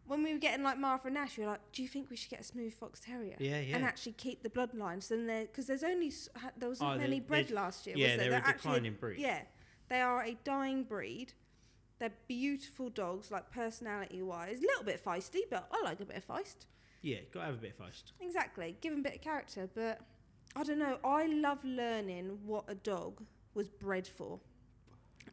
when we were getting like Martha and Nash, you were like, do you think we should get a smooth fox terrier? Yeah. And actually keep the bloodlines. Because there wasn't many bred last year, was there? They're a declining breed. Yeah. They are a dying breed. They're beautiful dogs, like personality-wise. A little bit feisty, but I like a bit of feist. Yeah, got to have a bit of feist. Exactly. Give them a bit of character. But I don't know. I love learning what a dog was bred for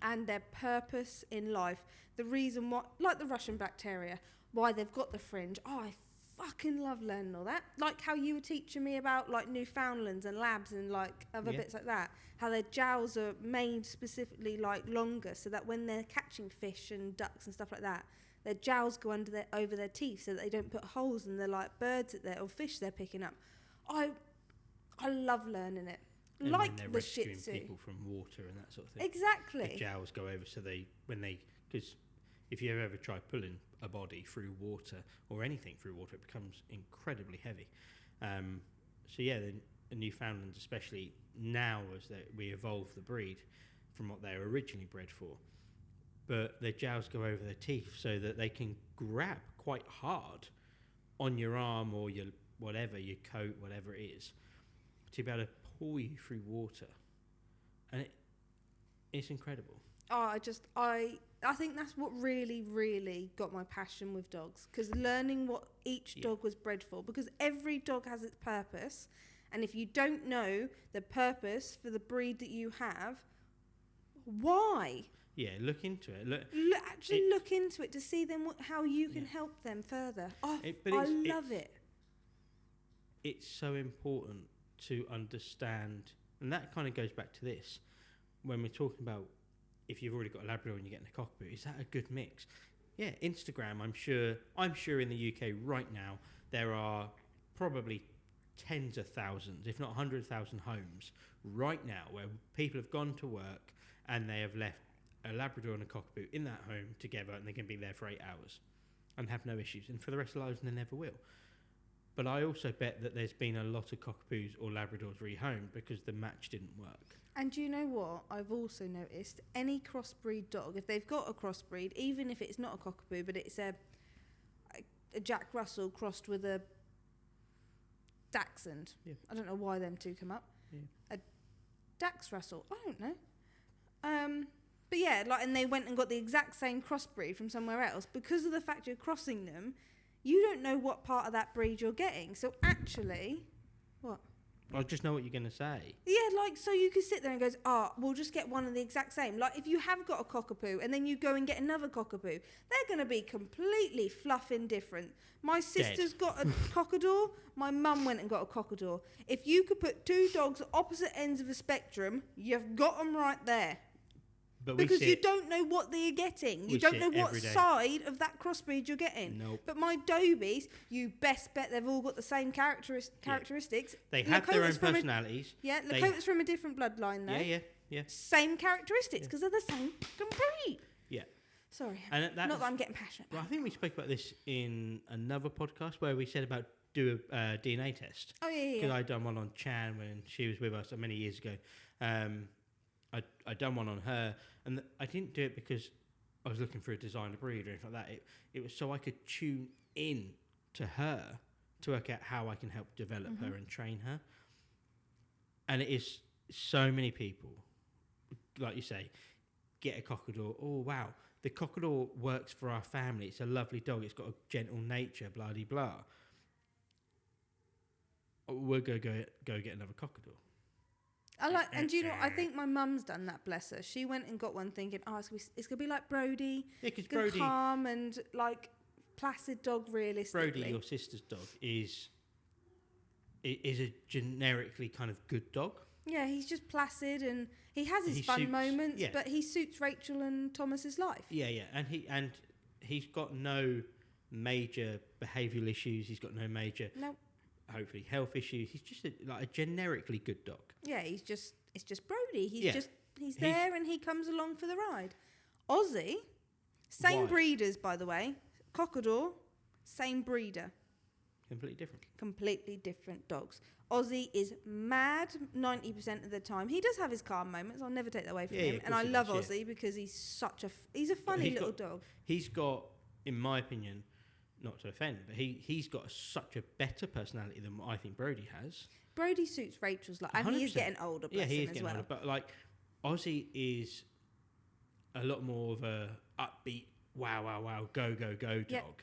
and their purpose in life. The reason why, like the Russian Black Terrier, why they've got the fringe. Oh, I fucking love learning all that. Like how you were teaching me about like Newfoundlands and Labs and like other bits like that. How their jowls are made specifically like longer so that when they're catching fish and ducks and stuff like that, their jowls go over their teeth so that they don't put holes in the like birds or fish they're picking up. I love learning it. And like they're the Shih rescuing Tzu. people from water and that sort of thing. Exactly. The jowls go over so because if you ever try pulling a body through water or anything through water, it becomes incredibly heavy. The Newfoundlands, especially now as we evolve the breed from what they were originally bred for, but their jowls go over their teeth so that they can grab quite hard on your arm or your coat, whatever it is, to be able to pull you through water. And it's incredible. I think that's what really, really got my passion with dogs, because learning what each dog was bred for, because every dog has its purpose, and if you don't know the purpose for the breed that you have, why? Yeah, look into it. Look into it to see them how you can help them further. I love it. It's so important to understand, and that kind of goes back to this when we're talking about if you've already got a Labrador and you're getting a cockapoo. Is that a good mix? Yeah, Instagram. I'm sure in the UK right now there are probably tens of thousands, if not 100,000 homes right now where people have gone to work and they have left a Labrador and a cockapoo in that home together, and they can be there for 8 hours and have no issues, and for the rest of their lives, and they never will. But I also bet that there's been a lot of cockapoos or Labradors rehomed because the match didn't work. And do you know what I've also noticed? Any crossbreed dog, if they've got a crossbreed, even if it's not a cockapoo, but it's a Jack Russell crossed with a Dachshund. Yeah. I don't know why them two come up. Yeah. A Dax Russell. I don't know. But yeah, and they went and got the exact same crossbreed from somewhere else. Because of the fact you're crossing them, you don't know what part of that breed you're getting. So actually, what? I just know what you're going to say. Yeah, so you could sit there and go, we'll just get one of the exact same. Like, if you have got a cockapoo and then you go and get another cockapoo, they're going to be completely fluffing different. My sister's got a cockador. My mum went and got a cockador. If you could put two dogs at opposite ends of a spectrum, you've got them right there. Because you don't know what they're getting. You don't know what side of that crossbreed you're getting. Nope. But my Dobies, you best bet they've all got the same characteristics. They have their own personalities. Lakota's from a different bloodline though. Yeah. Same characteristics because they're the same breed. Yeah. Sorry. And not that I'm getting passionate. Well, I think we spoke about this in another podcast where we said about do a DNA test. Oh, yeah. Because I'd done one on Chan when she was with us many years ago. I'd done one on her, and I didn't do it because I was looking for a designer breed or anything like that. It was so I could tune in to her to work out how I can help develop her and train her. And it is so many people, like you say, get a cockador. Oh, wow, the cockador works for our family. It's a lovely dog. It's got a gentle nature, blah, blah, blah. We'll go get another cockador. And do you know, I think my mum's done that, bless her. She went and got one thinking, it's going to be like Brody. Yeah, because Brody... calm and, placid dog, realistically. Brody, your sister's dog, is a generically kind of good dog. Yeah, he's just placid and he has his fun moments, but he suits Rachel and Thomas's life. Yeah, and he's got no major behavioural issues. He's got no major... Nope. Hopefully health issues. He's just a generically good dog. Yeah, it's just Brody. He's there and he comes along for the ride. Aussie, same breeders, by the way. Cockador, same breeder. Completely different dogs. Aussie is mad 90% of the time. He does have his calm moments. I'll never take that away from him. And I love Aussie because he's a funny little dog. He's got, in my opinion, not to offend, but he's got such a better personality than what I think Brody has. Brody suits Rachel's life, and he is getting older. Yeah, he is getting older. But Aussie is a lot more of a upbeat, wow, go dog.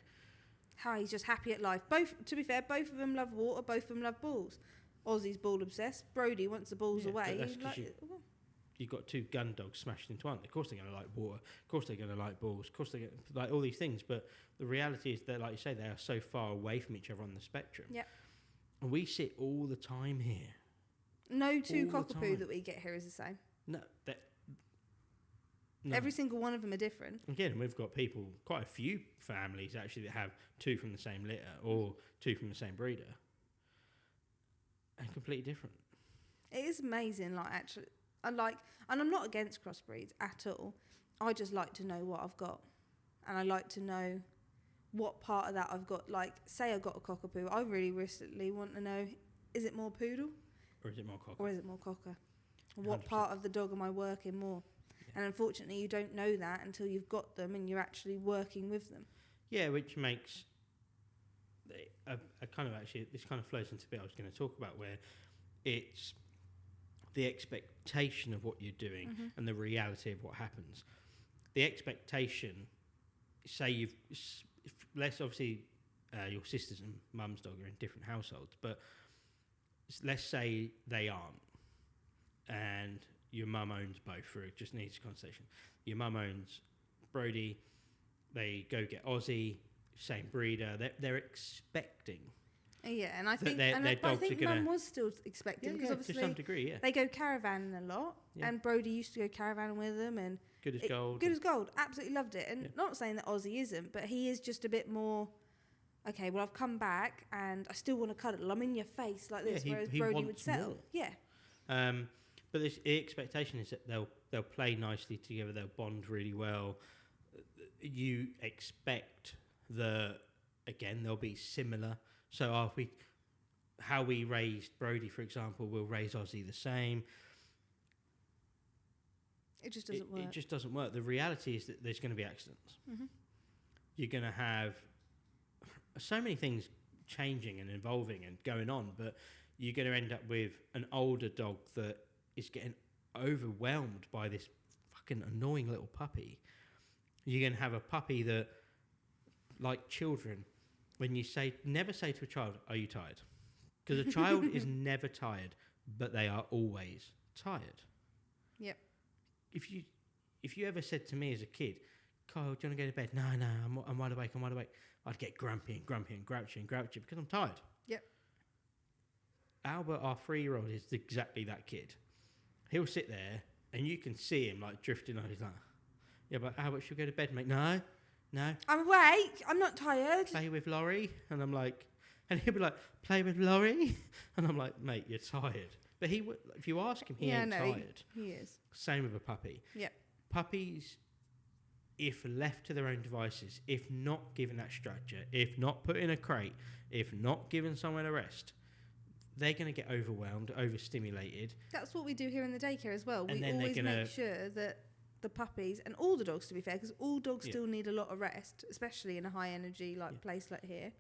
How he's just happy at life. To be fair, both of them love water. Both of them love balls. Aussie's ball obsessed. Brody wants the balls away. You've got two gun dogs smashed into one. Of course they're going to like water. Of course they're going to like balls. Of course they're going to like all these things. But the reality is that, like you say, they are so far away from each other on the spectrum. Yeah. And we sit all the time here. No two cockapoo that we get here is the same. No. Every single one of them are different. Again, we've got quite a few families actually that have two from the same litter or two from the same breeder. And completely different. It is amazing, actually. And I'm not against crossbreeds at all. I just like to know what I've got. And I like to know what part of that I've got. Say I got a cockapoo, I really recently want to know, is it more poodle? Or is it more cocker? What 100%. Part of the dog am I working more? Yeah. And unfortunately, you don't know that until you've got them and you're actually working with them. Yeah, which makes... this kind of flows into a bit I was going to talk about, where it's the expectation of what you're doing Mm-hmm. and the reality of what happens. The expectation, say let's obviously your sisters and mum's dog are in different households, but let's say they aren't, and your mum owns both. For it just needs a conversation. Your mum owns Brody. They go get Aussie, same breeder. They're expecting. Yeah, and I think, their but I dogs think are gonna- Mum was still expecting because to obviously some degree, yeah. they go caravanning a lot, Yeah. and Brody used to go caravanning with them, and Good as gold. Good as gold, absolutely loved it. And Yeah. not saying that Aussie isn't, but he is just a bit more. Okay, well I've come back and I still want to cuddle. I'm in your face like this, whereas he Brody would wants settle. more. Yeah, But the expectation is that they'll play nicely together. They'll bond really well. You expect they'll be similar. So how we raised Brody, for example, we'll raise Aussie the same. it just doesn't work. It just doesn't work. The reality is that there's going to be accidents. Mm-hmm. You're going to have so many things changing and evolving and going on, but you're going to end up with an older dog that is getting overwhelmed by this fucking annoying little puppy. You're going to have a puppy that, like children, when you never say to a child, "Are you tired?" Because a child is never tired, but they are always tired. Yep. If you ever said to me as a kid, "Kyle, do you want to go to bed?" No, I'm wide awake. I'd get grumpy and grouchy because I'm tired. Yep. Albert, our 3-year-old, is exactly that kid. He'll sit there and you can see him like drifting on. He's like, "Yeah, but Albert, should we go to bed, mate?" No. I'm awake. I'm not tired. Play with Laurie. And I'm like, and he'll be like, "Play with Laurie?" And I'm like, "Mate, you're tired." But he would, if you ask him, he ain't tired. He is. Same with a puppy. Yeah. Puppies, if left to their own devices, if not given that structure, if not put in a crate, if not given somewhere to rest, they're going to get overwhelmed, overstimulated. That's what we do here in the daycare as well. And We then always make sure that the puppies, and all the dogs to be fair, because all dogs still need a lot of rest, especially in a high energy place like here.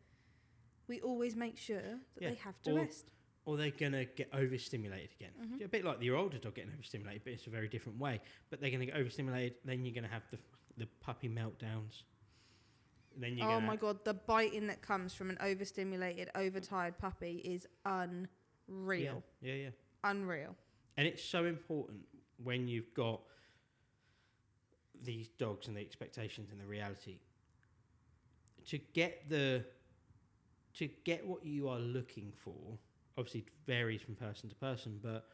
We always make sure that they have to rest. Or they're going to get overstimulated again. Mm-hmm. A bit like your older dog getting overstimulated, but it's a very different way. But they're going to get overstimulated, then you're going to have the puppy meltdowns. Then you're my God, the biting that comes from an overstimulated, overtired puppy is unreal. Yeah. Unreal. And it's so important when you've got these dogs and the expectations and the reality to get what you are looking for. Obviously it varies from person to person, but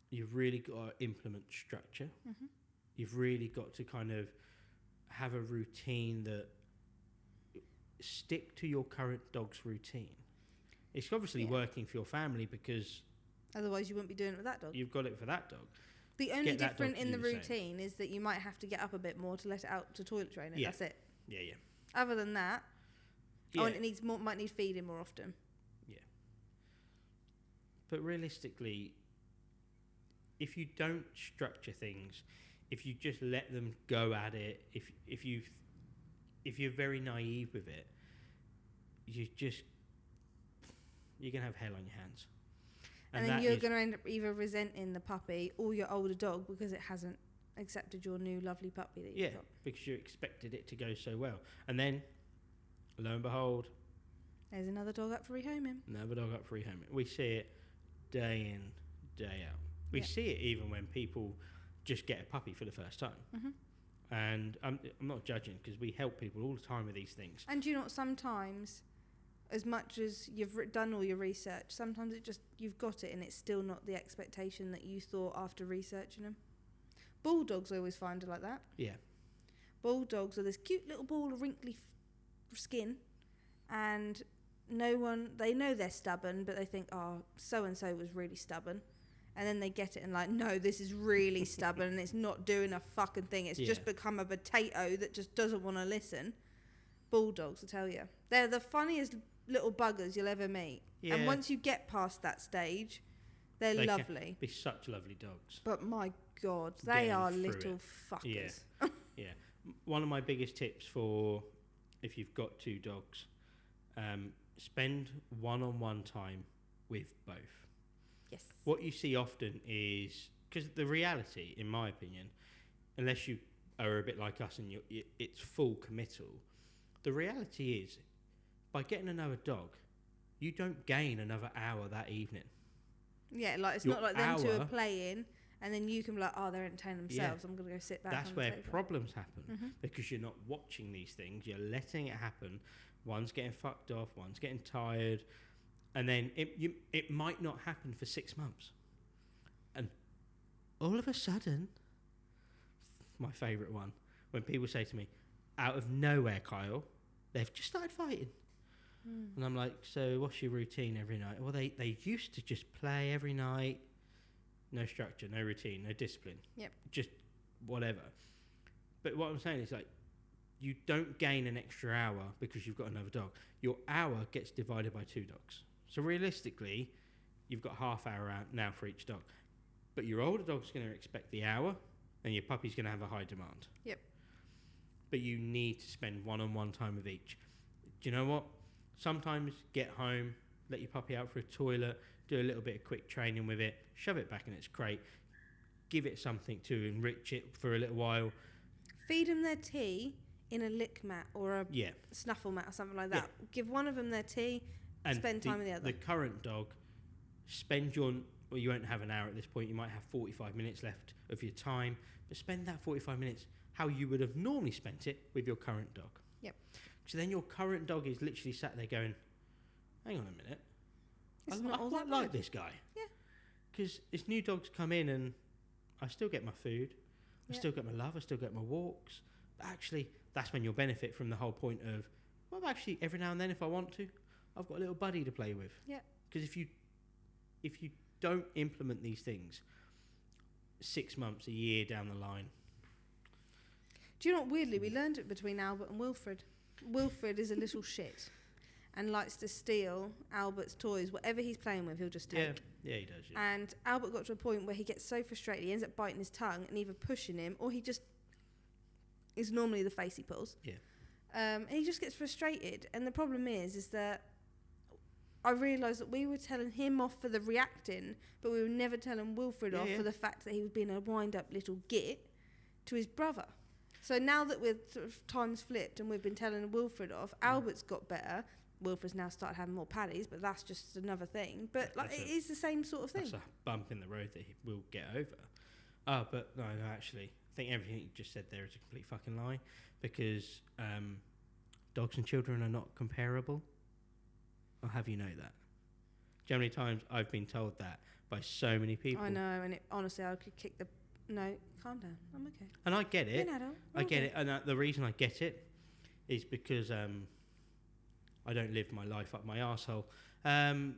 you've really got to implement structure. Mm-hmm. You've really got to kind of have a routine that stick to your current dog's routine. It's obviously working for your family because otherwise you wouldn't be doing it with that dog. You've got it for that dog. The only difference in the same. routine is that you might have to get up a bit more to let it out to toilet train it. Yeah. That's it. Yeah. Other than that, Yeah. and it might need feeding more often. Yeah. But realistically, if you don't structure things, if you just let them go at it, if you're very naive with it, you're gonna have hell on your hands. And then you're going to end up either resenting the puppy or your older dog because it hasn't accepted your new lovely puppy that you've got. Because you expected it to go so well. And then, lo and behold, there's another dog up for rehoming. Another dog up for rehoming. We see it day in, day out. We see it even when people just get a puppy for the first time. Mm-hmm. And I'm not judging because we help people all the time with these things. And you know what, sometimes, as much as you've done all your research, sometimes you've got it and it's still not the expectation that you thought after researching them. Bulldogs I always find are like that. Yeah. Bulldogs are this cute little ball of wrinkly skin, and they know they're stubborn, but they think, oh, so-and-so was really stubborn. And then they get it and like, no, this is really stubborn and it's not doing a fucking thing. It's just become a potato that just doesn't want to listen. Bulldogs, I tell you. They're the funniest little buggers you'll ever meet. Yeah. And once you get past that stage, they lovely. Be such lovely dogs. But my God, they are little fuckers. Yeah. One of my biggest tips for if you've got 2 dogs, spend one-on-one time with both. Yes. What you see often is, because the reality, in my opinion, unless you are a bit like us and it's full committal, the reality is, by getting another dog, you don't gain another hour that evening. Yeah, like it's Your not like them two are hour- playing and then you can be like, oh, they're entertaining themselves. I'm going to go sit back That's on where the table. problems happen, Mhm. because you're not watching these things. You're letting it happen. One's getting fucked off. One's getting tired, and then it might not happen for 6 months, and all of a sudden, my favourite one, when people say to me, out of nowhere, Kyle, they've just started fighting. And I'm like, so what's your routine every night? Well, they used to just play every night. No structure, no routine, no discipline. Yep. Just whatever. But what I'm saying is, like, you don't gain an extra hour because you've got another dog. Your hour gets divided by 2 dogs. So realistically, you've got half hour out now for each dog. But your older dog's going to expect the hour, and your puppy's going to have a high demand. Yep. But you need to spend one-on-one time with each. Do you know what? Sometimes get home, let your puppy out for a toilet, do a little bit of quick training with it, shove it back in its crate, give it something to enrich it for a little while. Feed them their tea in a lick mat or a snuffle mat or something like that. Yeah. Give one of them their tea, and spend time with the other. The current dog, well, you won't have an hour at this point, you might have 45 minutes left of your time, but spend that 45 minutes how you would have normally spent it with your current dog. Yep. So then your current dog is literally sat there going, hang on a minute, It's I not all quite that like bad. this guy. Yeah. Because it's new dogs come in and I still get my food, I Yeah. still get my love, I still get my walks. But actually, that's when you'll benefit from the whole point of, well, actually, every now and then if I want to, I've got a little buddy to play with. Yeah. Because if you don't implement these things 6 months, a year down the line. Do you know what, weirdly, we learned it between Albert and Wilfred. Wilfred is a little shit and likes to steal Albert's toys. Whatever he's playing with, he'll just take. Yeah, he does. Yeah. And Albert got to a point where he gets so frustrated, he ends up biting his tongue and either pushing him or he just is normally the face he pulls. Yeah. And he just gets frustrated. And the problem is that I realised that we were telling him off for the reacting, but we were never telling Wilfred off for the fact that he was being a wind-up little git to his brother. So now that we're sort of times flipped and we've been telling Wilfred off, Albert's got better. Wilfred's now started having more paddies, but that's just another thing. But like, it is the same sort of thing. That's a bump in the road that he will get over. Oh, but no, actually, I think everything you just said there is a complete fucking lie, because dogs and children are not comparable. I'll have you know that. Do you know how many times I've been told that by so many people? I know, and honestly, I could kick the... No, calm down. I'm okay. And I get it. You're an adult. I get it. And the reason I get it is because I don't live my life up my arsehole. And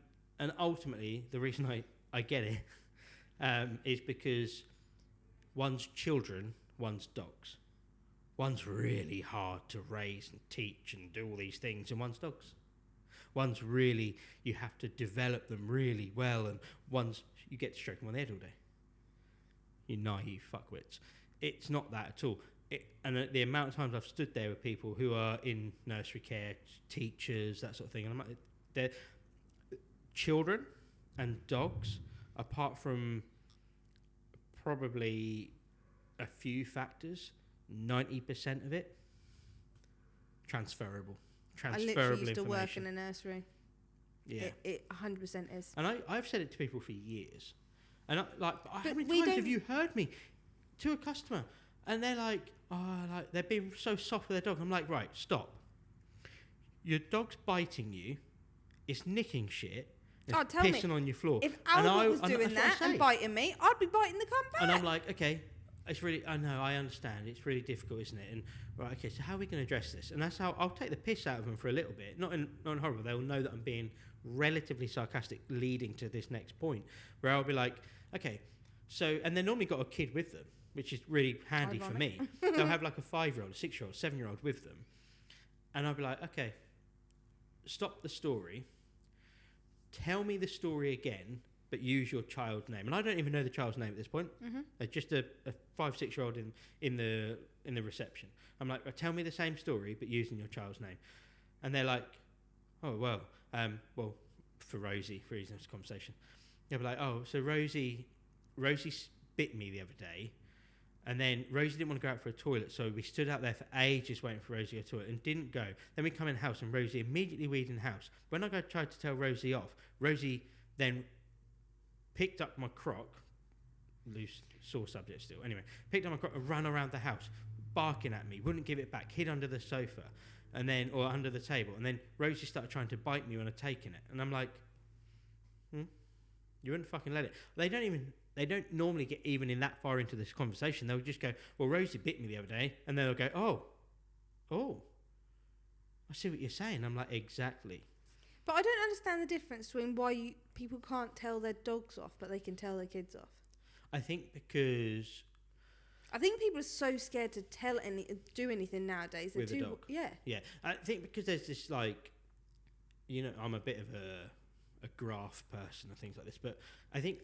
ultimately, the reason I get it is because one's children, one's dogs. One's really hard to raise and teach and do all these things, and one's dogs. One's really, you have to develop them really well, and one's, you get to stroke them on the head all day. You naive fuckwits. It's not that at all. And the amount of times I've stood there with people who are in nursery care, teachers, that sort of thing, and I'm like, they're children and dogs, apart from probably a few factors, 90% of it, transferable I literally used to work information. in a nursery. Yeah. It 100% is. And I've said it to people for years. And how many we times have don't- you heard me to a customer and they're like, they're being so soft with their dog. I'm like, right, stop. Your dog's biting you, it's nicking shit, it's Tell me, pissing on your floor. If And Albert was and doing that's what I that and say. biting me, I'd be biting the cunt back. And I'm like, okay, it's really, I know, I understand, it's really difficult, isn't it? And right, okay, so how are we going to address this? And that's how I'll take the piss out of them for a little bit, not in horrible. They'll know that I'm being relatively sarcastic, leading to this next point, where I'll be like, okay, so, and they normally got a kid with them, which is really handy for me. They'll have like a 5-year-old, a 6-year-old, 7-year-old with them, and I'll be like, okay, stop the story, tell me the story again, but use your child's name. And I don't even know the child's name at this point. They're just a 5-6-year-old in the reception. I'm like, tell me the same story, but using your child's name. And they're like, oh, well, for Rosie, for reasons of conversation, They'll be like, oh, so Rosie bit me the other day, and then Rosie didn't want to go out for a toilet, so we stood out there for ages waiting for Rosie to go to the toilet and didn't go. Then we come in the house and Rosie immediately weed in the house. When I tried to tell Rosie off, Rosie then picked up my crock, loose, sore subject still, anyway, picked up my crock and ran around the house, barking at me, wouldn't give it back, hid under the sofa, and then, or under the table, and then Rosie started trying to bite me when I'd taken it, and I'm like, you wouldn't fucking let it. They don't normally get even in that far into this conversation. They'll just go, well, Rosie bit me the other day, and then they'll go, oh, I see what you're saying. I'm like, exactly. But I don't understand the difference between why people can't tell their dogs off, but they can tell their kids off. I think because... I think people are so scared to do anything nowadays. With a dog. Yeah. Yeah. I think because there's this, like, you know, I'm a bit of a graph person and things like this, but I think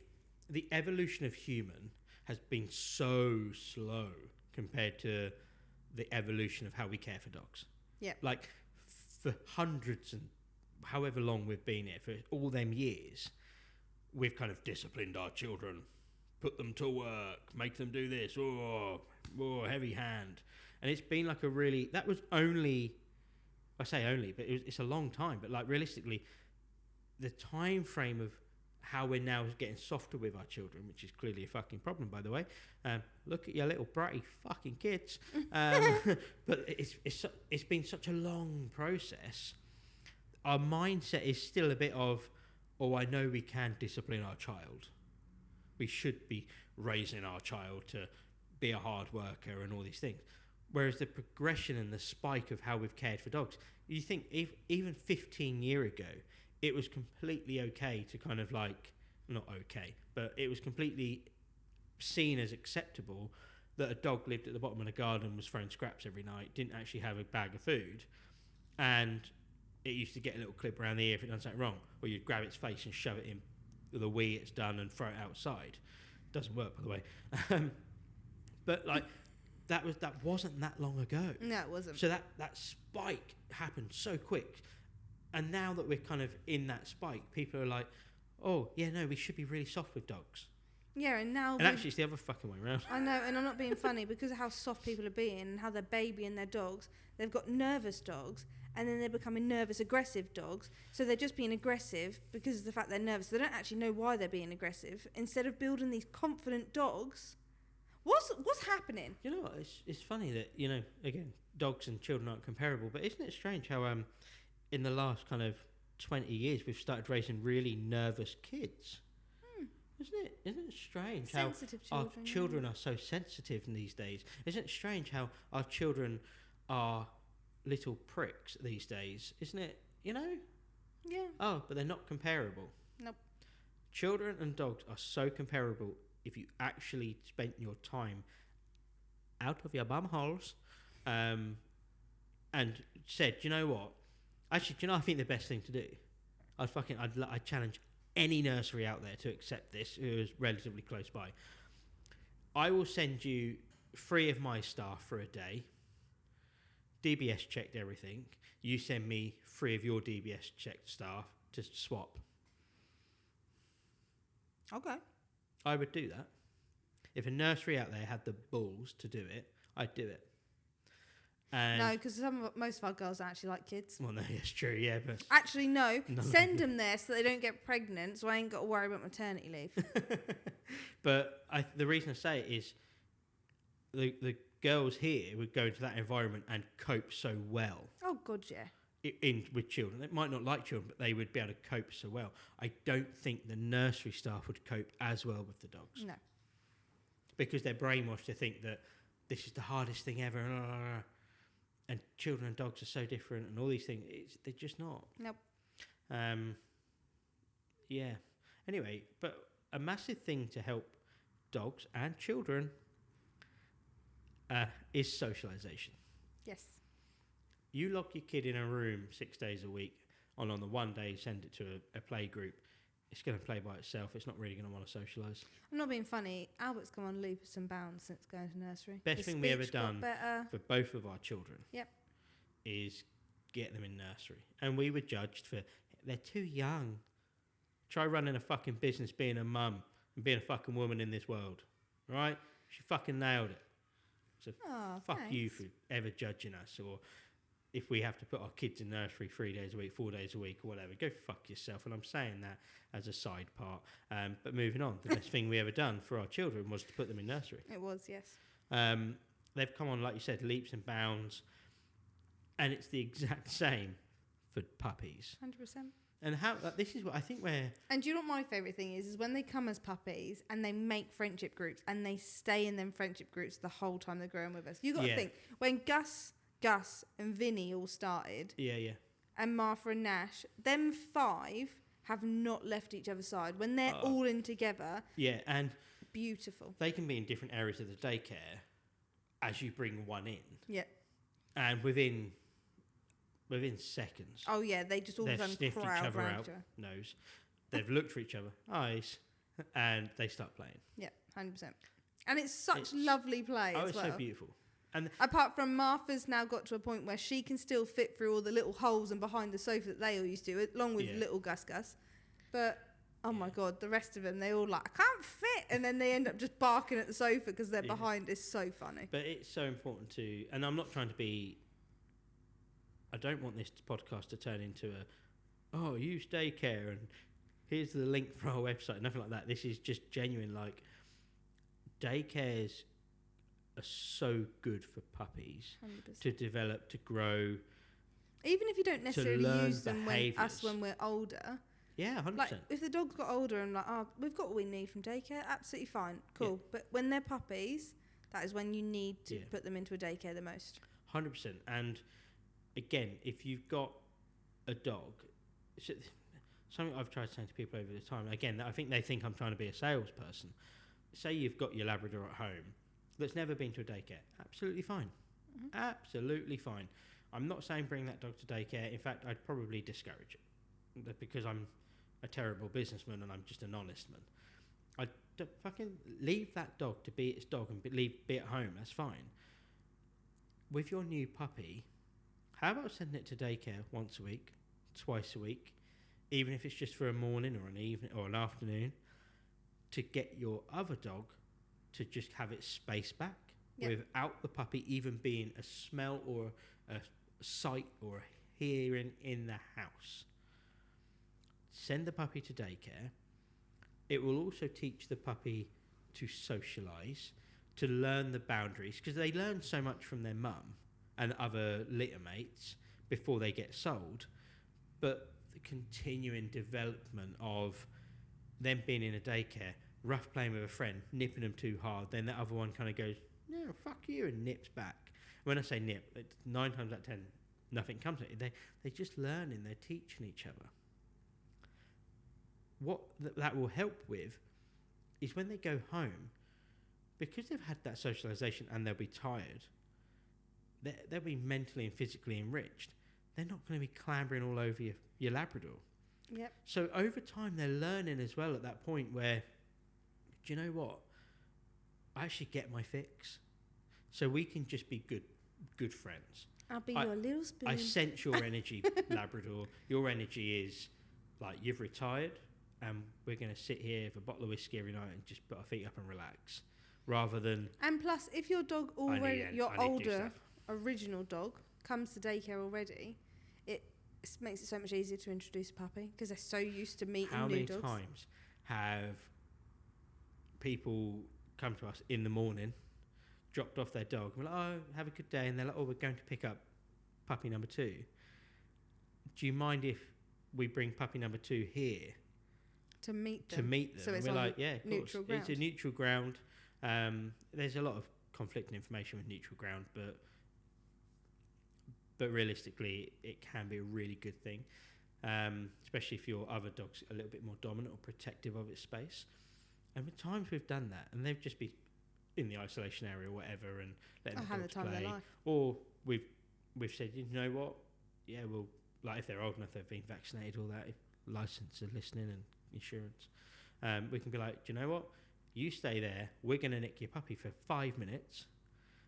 the evolution of human has been so slow compared to the evolution of how we care for dogs. Yeah. Like, for hundreds and however long we've been here, for all them years, we've kind of disciplined our children, put them to work, make them do this, heavy hand. And it's been like that was only, I say only, but it's a long time, but like realistically, the time frame of how we're now getting softer with our children, which is clearly a fucking problem, by the way. Look at your little bratty fucking kids. But it's been such a long process. Our mindset is still a bit of, I know we can discipline our child. We should be raising our child to be a hard worker and all these things. Whereas the progression and the spike of how we've cared for dogs, you think even 15 years ago, it was completely okay to kind of like, not okay, but it was completely seen as acceptable that a dog lived at the bottom of the garden and was throwing scraps every night, didn't actually have a bag of food, and it used to get a little clip around the ear if it done something wrong, or you'd grab its face and shove it in the wee it's done and throw it outside. Doesn't work, by the way. But like that wasn't that long ago. No, it wasn't. So that spike happened so quick. And now that we're kind of in that spike, people are like, oh, yeah, no, we should be really soft with dogs. Yeah, and now... And actually, it's the other fucking way around. I know, and I'm not being funny, because of how soft people are being and how they're babying their dogs, they've got nervous dogs, and then they're becoming nervous, aggressive dogs. So they're just being aggressive because of the fact they're nervous. They don't actually know why they're being aggressive. Instead of building these confident dogs, what's happening? You know what? It's funny that, you know, again, dogs and children aren't comparable, but isn't it strange how... in the last kind of 20 years, we've started raising really nervous kids. Isn't it strange Sensitive how children, our children are so sensitive these days? Isn't it strange how our children are little pricks these days? Isn't it, you know? Yeah. Oh, but they're not comparable. Nope. Children and dogs are so comparable if you actually spent your time out of your bum holes and said, you know what? Actually, do you know, I think the best thing to do, I'd challenge any nursery out there to accept this who is relatively close by. I will send you 3 of my staff for a day. DBS checked everything. You send me 3 of your DBS checked staff to swap. Okay. I would do that. If a nursery out there had the balls to do it, I'd do it. No, because most of our girls actually like kids. Well, no, it's true, yeah. But actually, no. Send them there so they don't get pregnant, so I ain't got to worry about maternity leave. But the reason I say it is the girls here would go into that environment and cope so well. Oh, God, yeah. With children. They might not like children, but they would be able to cope so well. I don't think the nursery staff would cope as well with the dogs. No. Because they're brainwashed to think that this is the hardest thing ever. And children and dogs are so different and all these things. They're just not. Nope. Yeah. Anyway, but a massive thing to help dogs and children is socialisation. Yes. You lock your kid in a room 6 days a week, and on the one day send it to a play group, it's going to play by itself. It's not really going to want to socialise. I'm not being funny. Albert's gone on leaps and bounds since going to nursery. Best thing we ever done for both of our children is get them in nursery. And we were judged for, they're too young. Try running a fucking business, being a mum and being a fucking woman in this world. Right? She fucking nailed it. So fuck thanks. you for ever judging us, or if we have to put our kids in nursery 3 days a week, 4 days a week, or whatever, go fuck yourself. And I'm saying that as a side part. But moving on, the best thing we ever done for our children was to put them in nursery. It was, yes. They've come on, like you said, leaps and bounds, and it's the exact same for puppies. 100%. And how this is what I think we're. And do you know what my favourite thing is when they come as puppies and they make friendship groups and they stay in them friendship groups the whole time they're growing with us. You got to think, when Gus and Vinny all started, and Martha and Nash, them 5 have not left each other's side. When they're all in together, and beautiful. They can be in different areas of the daycare as you bring one in. Yeah. And within seconds. Oh yeah, they just all of a sudden sniffed each other around out, nose. They've looked for each other, eyes, and they start playing. Yeah, 100%. And it's such lovely play as well. Oh, it's so beautiful. And apart from Martha's now got to a point where she can still fit through all the little holes and behind the sofa that they all used to, along with little Gus. But oh my God, the rest of them, they all like, I can't fit, and then they end up just barking at the sofa because they're behind. It's so funny. But it's so important to, and I'm not trying to be. I don't want this podcast to turn into use daycare and here's the link for our website. Nothing like that. This is just genuine. Like, daycares are so good for puppies 100%. to develop, to grow. Even if you don't necessarily use them when we're older. Yeah, 100%. Like, if the dog's got older and like, we've got what we need from daycare, absolutely fine. Cool. Yeah. But when they're puppies, that is when you need to put them into a daycare the most. 100%. And again, if you've got a dog, something I've tried saying to people over the time, again, I think they think I'm trying to be a salesperson. Say you've got your Labrador at home that's never been to a daycare. Absolutely fine. Mm-hmm. Absolutely fine. I'm not saying bring that dog to daycare. In fact, I'd probably discourage it because I'm a terrible businessman and I'm just an honest man. I'd fucking leave that dog to be its dog and be at home. That's fine. With your new puppy, how about sending it to daycare once a week, twice a week, even if it's just for a morning or an evening or an afternoon, to get your other dog to just have its space back without the puppy even being a smell or a sight or a hearing in the house. Send the puppy to daycare. It will also teach the puppy to socialise, to learn the boundaries, because they learn so much from their mum and other litter mates before they get sold, but the continuing development of them being in a daycare, rough playing with a friend, nipping them too hard, then the other one kind of goes, no, fuck you, and nips back. When I say nip, 9 times out of 10, nothing comes of it. They're just learning, they're teaching each other. What that will help with is when they go home, because they've had that socialisation and they'll be tired, they'll be mentally and physically enriched. They're not going to be clambering all over your Labrador. Yep. So over time, they're learning as well at that point where, do you know what? I actually get my fix. So we can just be good friends. I'll be your little spoon. I sense your energy, Labrador. Your energy is like you've retired and we're going to sit here with a bottle of whiskey every night and just put our feet up and relax. Rather than... And plus, if your dog already, your older original dog comes to daycare already, it makes it so much easier to introduce a puppy because they're so used to meeting new dogs. How many times have people come to us in the morning, dropped off their dog, and we're like, oh, have a good day, and they're like, oh, we're going to pick up puppy number 2. Do you mind if we bring puppy number 2 here? To meet them. So it's we're like, yeah, of course. Ground. It's a neutral ground. There's a lot of conflicting information with neutral ground, but realistically, it can be a really good thing, especially if your other dog's a little bit more dominant or protective of its space. And with times we've done that, and they've just been in the isolation area or whatever, and letting the dogs time play. Of their life. Or we've said, you know what? Yeah, well, like if they're old enough, they've been vaccinated, all that, if license and listening and insurance. We can be like, do you know what? You stay there. We're going to nick your puppy for 5 minutes,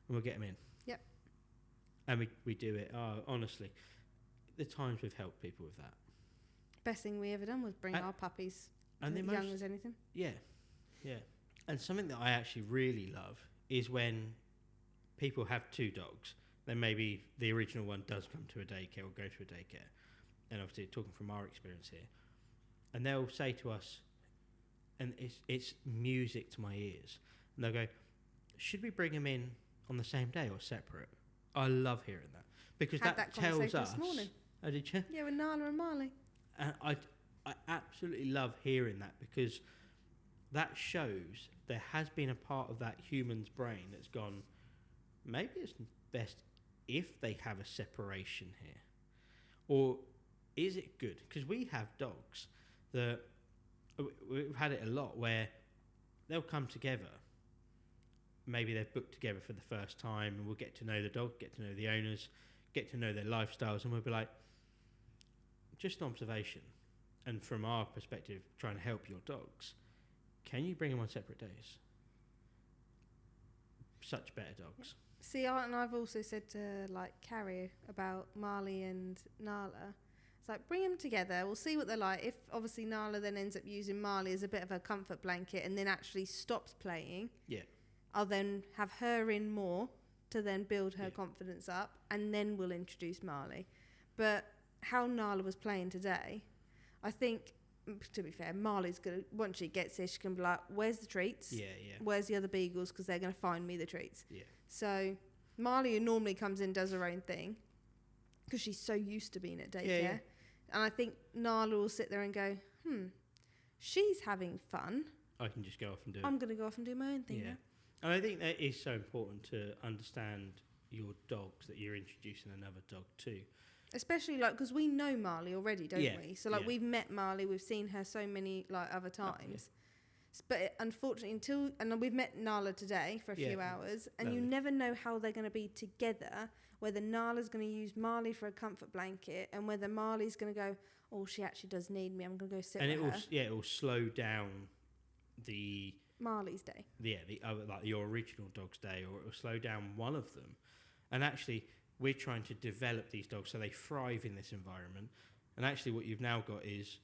and we'll get him in. Yep. And we do it. Oh, honestly, the times we've helped people with that. Best thing we ever done was bring our puppies and as young as anything. Yeah. And something that I actually really love is when people have two dogs. Then maybe the original one does come to a daycare or go to a daycare. And obviously talking from our experience here. And they'll say to us, and it's music to my ears, and they'll go, should we bring them in on the same day or separate? I love hearing that. Because that tells us... this morning. Oh, did you? Yeah, with Nala and Marley. And I absolutely love hearing that, because that shows there has been a part of that human's brain that's gone, maybe it's best if they have a separation here. Or is it good? Because we have dogs that, we've had it a lot where they'll come together. Maybe they've booked together for the first time, and we'll get to know the dog, get to know the owners, get to know their lifestyles, and we'll be like, just an observation, and from our perspective, trying to help your dogs, can you bring them on separate days? Such better dogs. See, and I've also said to like Carrie about Marley and Nala. It's like, bring them together. We'll see what they're like. If obviously Nala then ends up using Marley as a bit of a comfort blanket and then actually stops playing, I'll then have her in more to then build her confidence up, and then we'll introduce Marley. But how Nala was playing today, I think, to be fair, Marley's going to, once she gets here, she can be like, where's the treats? Where's the other beagles? Because they're going to find me the treats. So Marley, who normally comes in, does her own thing, because she's so used to being at daycare. And I think Nala will sit there and go, she's having fun. I can just go off and do it. I'm going to go off and do my own thing now. And I think that is so important to understand your dogs, that you're introducing another dog to. Especially like, because we know Marley already, don't we? So like we've met Marley, we've seen her so many like other times. But unfortunately, and we've met Nala today for a few hours, and you never know how they're going to be together, whether Nala's going to use Marley for a comfort blanket, and whether Marley's going to go, oh, she actually does need me, I'm going to go sit with her. And it will slow down the... Marley's day. The other, like your original dog's day, or it will slow down one of them. And actually, we're trying to develop these dogs so they thrive in this environment. And actually what you've now got is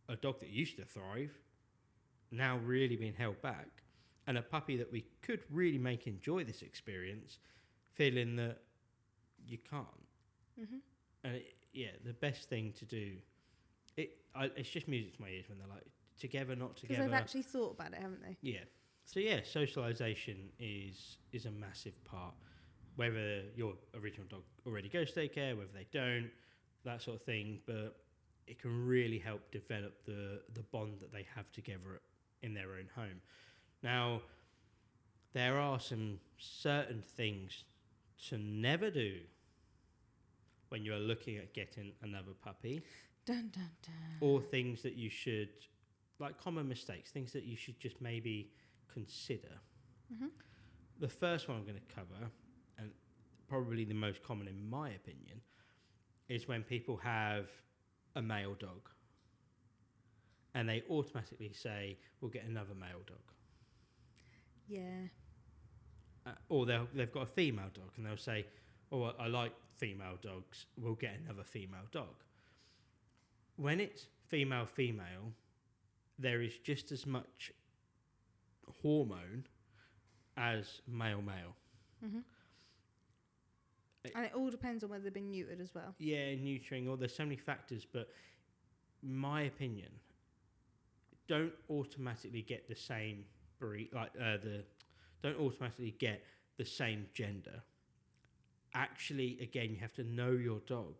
a dog that used to thrive, now really being held back, and a puppy that we could really make enjoy this experience, feeling that you can't. And the best thing to do, it's just music to my ears when they're like, together, not together. Because they've actually thought about it, haven't they? Yeah. So socialisation is a massive part. Whether your original dog already goes to daycare, whether they don't, that sort of thing. But it can really help develop the bond that they have together in their own home. Now, there are some certain things to never do when you're looking at getting another puppy. Dun, dun, dun. Or things that you should... like common mistakes, things that you should just maybe consider. The first one I'm going to cover, and probably the most common in my opinion, is when people have a male dog and they automatically say, we'll get another male dog. Or they've got a female dog and they'll say, oh, I like female dogs, we'll get another female dog. When it's female, there is just as much hormone as male. And it all depends on whether they've been neutered as well. Yeah, neutering, or there's so many factors, but my opinion, don't automatically get the same breed, don't automatically get the same gender. Actually, again, you have to know your dog.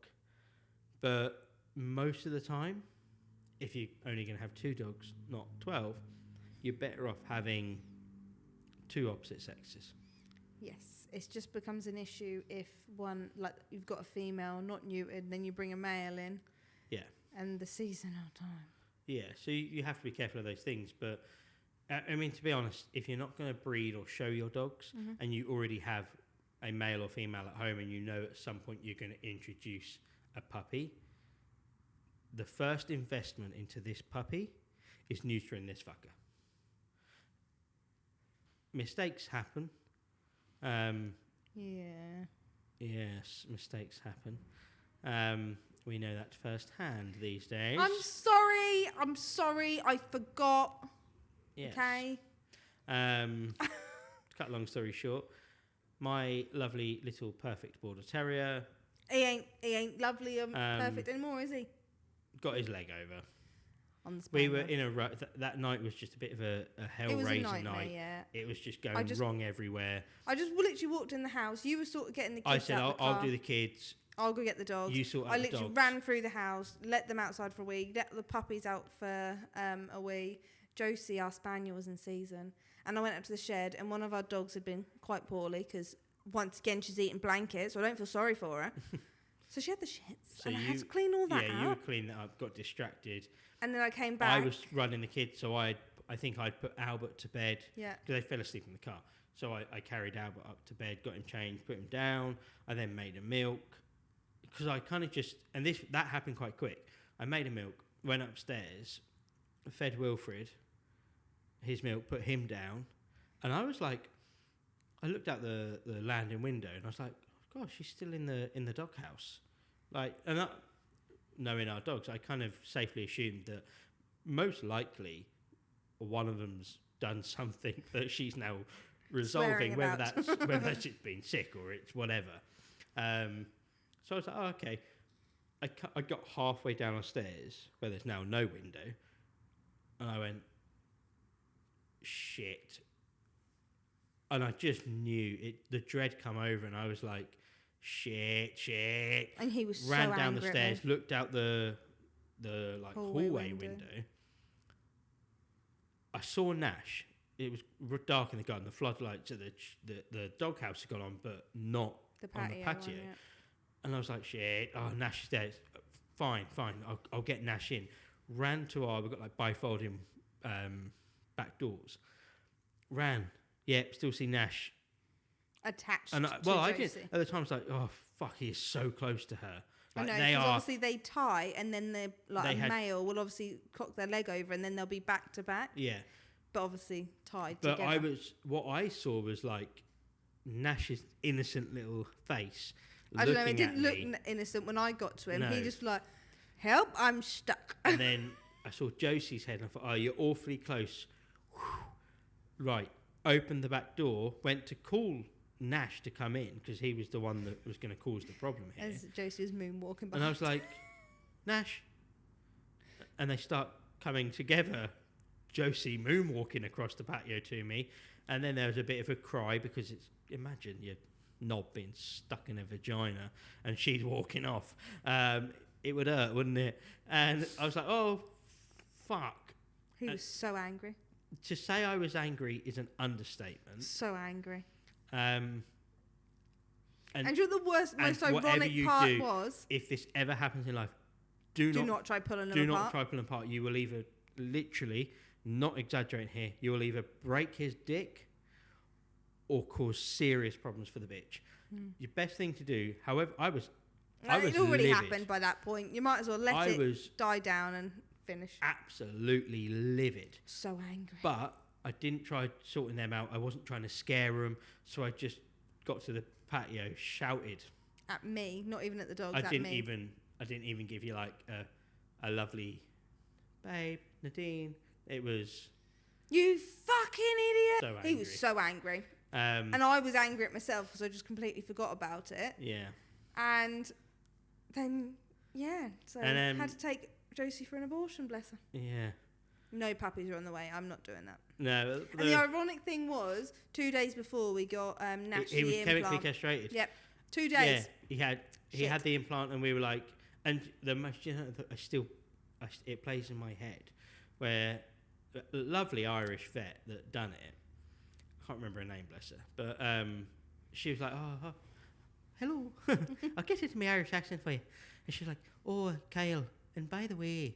But most of the time, if you're only going to have 2 dogs, not 12, you're better off having 2 opposite sexes. Yes, it just becomes an issue if one, like you've got a female not neutered, then you bring a male in. Yeah. And the seasonal time. Yeah, so you have to be careful of those things. But, I mean, to be honest, if you're not going to breed or show your dogs, and you already have a male or female at home, and you know at some point you're going to introduce a puppy, the first investment into this puppy is neutering this fucker. Mistakes happen. Yes, mistakes happen. We know that firsthand these days. I'm sorry. I forgot. Yes. Okay. To cut a long story short, my lovely little perfect border terrier. He ain't lovely and perfect anymore, is he? Got his leg over. On the We were in a that night was just a bit of a hell-raising night. Yeah. It was just going wrong everywhere. I just literally walked in the house. You were sort of getting the kids I said, out the I'll car. do the kids. I'll go get the dogs. You sort out I the literally dogs. ran through the house, let them outside for a wee, let the puppies out for a wee. Josie, our spaniel, was in season. And I went up to the shed, and one of our dogs had been quite poorly because, once again, she's eating blankets, so I don't feel sorry for her. So she had the shits, and I had to clean all that out. Yeah, you were cleaning that up, got distracted. And then I came back. I was running the kids, so I think I'd put Albert to bed. Yeah. Because they fell asleep in the car. So I carried Albert up to bed, got him changed, put him down. I then made him milk. Because I kind of that happened quite quick. I made him milk, went upstairs, fed Wilfred his milk, put him down. And I was like, I looked out the landing window and I was like, oh, gosh, she's still in the doghouse. Like, and knowing our dogs, I kind of safely assumed that most likely one of them's done something that she's now resolving, whether that's it's been sick or it's whatever. So I was like, oh, okay. I got halfway down the stairs where there's now no window, and I went, shit. And I just knew it. The dread come over, and I was like, shit. And he was ran so down the angry stairs, looked out the like hallway window. I saw Nash. It was dark in the garden. The floodlights at the doghouse had gone on, but not on the patio. One, yeah. And I was like, shit. Oh, Nash is there. Fine. I'll get Nash in. Ran to we've got like bifolding back doors. Ran. Yep, still see Nash attached. And to I Josie. did at the time. I was like, oh fuck, he is so close to her. Like I know, because obviously they tie, and then male will obviously cock their leg over, and then they'll be back to back. Yeah, but obviously tied but together. What I saw was like Nash's innocent little face. I don't know. It didn't look innocent when I got to him. No. He just like, help! I'm stuck. And then I saw Josie's head, and I thought, oh, you're awfully close. Right, opened the back door, went to call Nash to come in because he was the one that was going to cause the problem here. As Josie was moonwalking behind. And I was like, Nash. And they start coming together. Josie moonwalking across the patio to me. And then there was a bit of a cry because imagine your knob being stuck in a vagina and she's walking off. It would hurt, wouldn't it? And I was like, oh, fuck. He was so angry. To say I was angry is an understatement. So angry. And you know the most ironic part was? If this ever happens in life, do not try pulling them apart. Do not try pulling apart. You will either, literally, not exaggerating here, you will either break his dick or cause serious problems for the bitch. Your best thing to do, however, I was it already livid. happened by that point. You might as well let it die down and finish. Absolutely livid. So angry. But I didn't try sorting them out. I wasn't trying to scare them. So I just got to the patio, shouted. At me, not even at the dogs, I at didn't me. even give you like a lovely, babe, Nadine. It was... You fucking idiot. So angry. He was so angry. And I was angry at myself because I just completely forgot about it. Yeah. And then, so and, had to take Josie for an abortion, bless her. Yeah. No puppies are on the way. I'm not doing that. No. And the ironic thing was, 2 days before we got Nash he was the chemically implant. castrated. Yep. 2 days. Yeah, he had the implant, and we were like, and the most, it plays in my head, where a lovely Irish vet that done it. I can't remember her name, bless her, but she was like, oh hello, I'll get into my Irish accent for you, and she's like, oh Kyle, and by the way,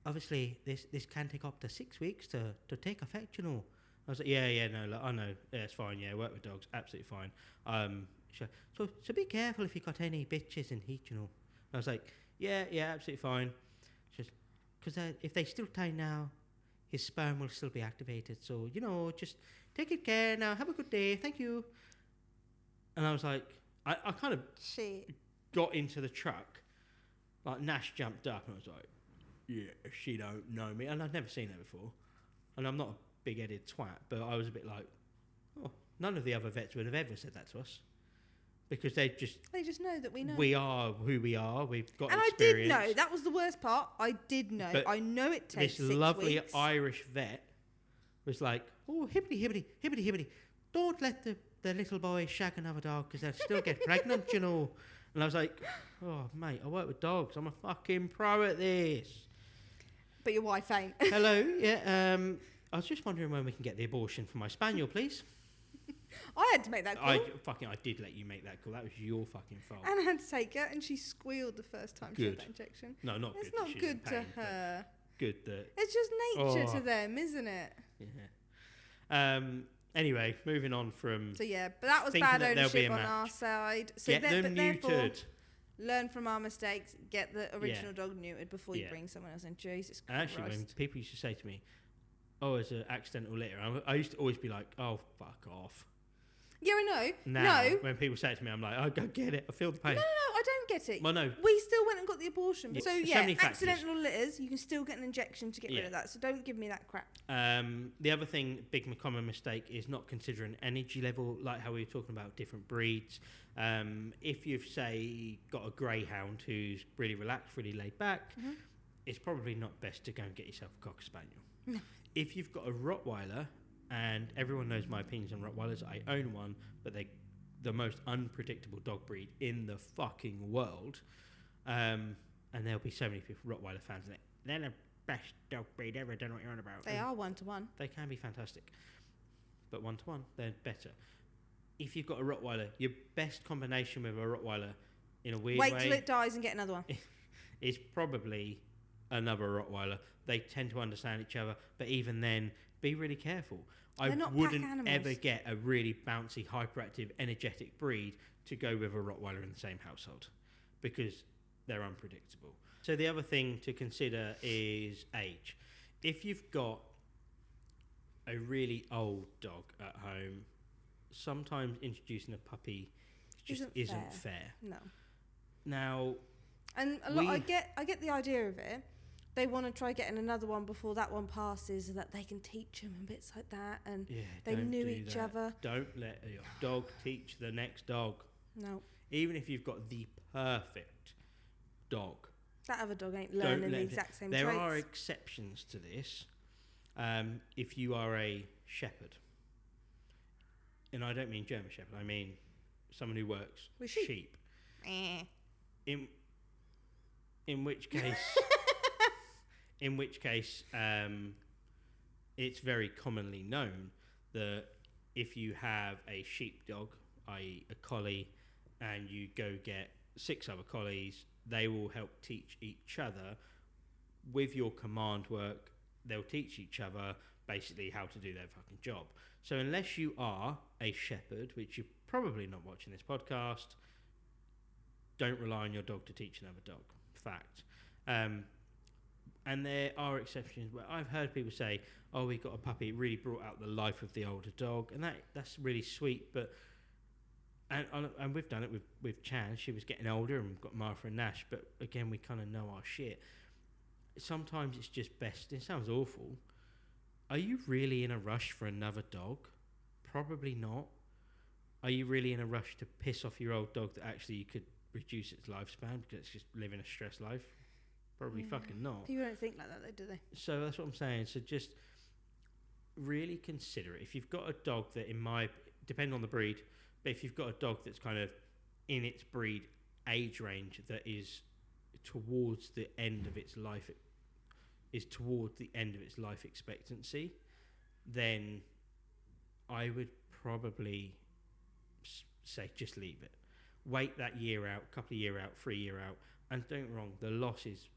obviously this can take up to 6 weeks to take effect, you know. I was like, yeah, no, like, I know, yeah, it's fine, yeah, work with dogs, absolutely fine. So be careful if you got any bitches in heat, you know. And I was like, yeah, absolutely fine. Just because if they still tie now, his sperm will still be activated. So, you know, just take good care now. Have a good day. Thank you. And I was like, I kind of got into the truck Like Nash jumped up and I was like, yeah, she don't know me. And I'd never seen her before. And I'm not a big-headed twat, but I was a bit like, oh, none of the other vets would have ever said that to us. Because they just know that we know. We are who we are. We've got and experience. I did know. That was the worst part. I did know. But I know it takes this 6 lovely weeks. Irish vet was like, oh, hibbity, hibbity, hibbity, hibbity. Don't let the little boy shag another dog because they'll still get pregnant, you know. And I was like, oh, mate, I work with dogs. I'm a fucking pro at this. But your wife ain't. Hello, yeah. I was just wondering when we can get the abortion for my spaniel, please. I had to make that call. I did let you make that call. That was your fucking fault. And I had to take her, and she squealed the first time she had that injection. No, not it's good. It's not good to her. Good that. It's just nature to them, isn't it? Yeah. Anyway, moving on from. So yeah, but that was bad ownership on our side. So get them neutered. Learn from our mistakes. Get the original dog neutered before you bring someone else in. Jesus Christ. Actually, when people used to say to me, "Oh, it's an accidental litter," I used to always be like, "Oh, fuck off." Yeah, I know. Now, when people say it to me, I'm like, "Oh, go get it. I feel the pain." No, I don't get it. Well, no. We still went and got the abortion. Yeah. So accidental litters, you can still get an injection to get rid of that. So don't give me that crap. The other thing, big common mistake, is not considering energy level, like how we were talking about different breeds. If you've, say, got a greyhound who's really relaxed, really laid back, it's probably not best to go and get yourself a cocker spaniel. No. If you've got a Rottweiler, and everyone knows my opinions on Rottweilers, I own one, but they're the most unpredictable dog breed in the fucking world. And there'll be so many people, Rottweiler fans, and they're the best dog breed ever. I don't know what you're on about. They are 1-to-1. They can be fantastic, but 1-to-1, they're better. If you've got a Rottweiler, your best combination with a Rottweiler, in a weird way, wait till it dies and get another one. Is probably another Rottweiler. They tend to understand each other, but even then, be really careful. I wouldn't ever get a really bouncy, hyperactive, energetic breed to go with a Rottweiler in the same household because they're unpredictable. So the other thing to consider is age. If you've got a really old dog at home, sometimes introducing a puppy just isn't fair. No. Now, and I get the idea of it. They want to try getting another one before that one passes so that they can teach them and bits like that, and they knew each other. Don't let your dog teach the next dog. No. Even if you've got the perfect dog. That other dog ain't learning the exact same traits. There are exceptions to this. If you are a shepherd, and I don't mean German shepherd, I mean someone who works with sheep. In which case... In which case, it's very commonly known that if you have a sheepdog, i.e. a collie, and you go get 6 other collies, they will help teach each other. With your command work, they'll teach each other basically how to do their fucking job. So unless you are a shepherd, which you're probably not watching this podcast, don't rely on your dog to teach another dog. Fact. And there are exceptions where I've heard people say, oh, we got a puppy, it really brought out the life of the older dog. And that's really sweet. But and we've done it with Chan. She was getting older and got Martha and Nash. But again, we kind of know our shit. Sometimes it's just best. It sounds awful. Are you really in a rush for another dog? Probably not. Are you really in a rush to piss off your old dog that actually you could reduce its lifespan because it's just living a stressed life? Probably fucking not. People don't think like that, though, do they? So that's what I'm saying. So just really consider it. If you've got a dog that, depending on the breed, but if you've got a dog that's kind of in its breed age range that is towards the end of its life, expectancy, then I would probably say just leave it. Wait that year out, couple of year out, 3 year out, and don't get me wrong, the loss is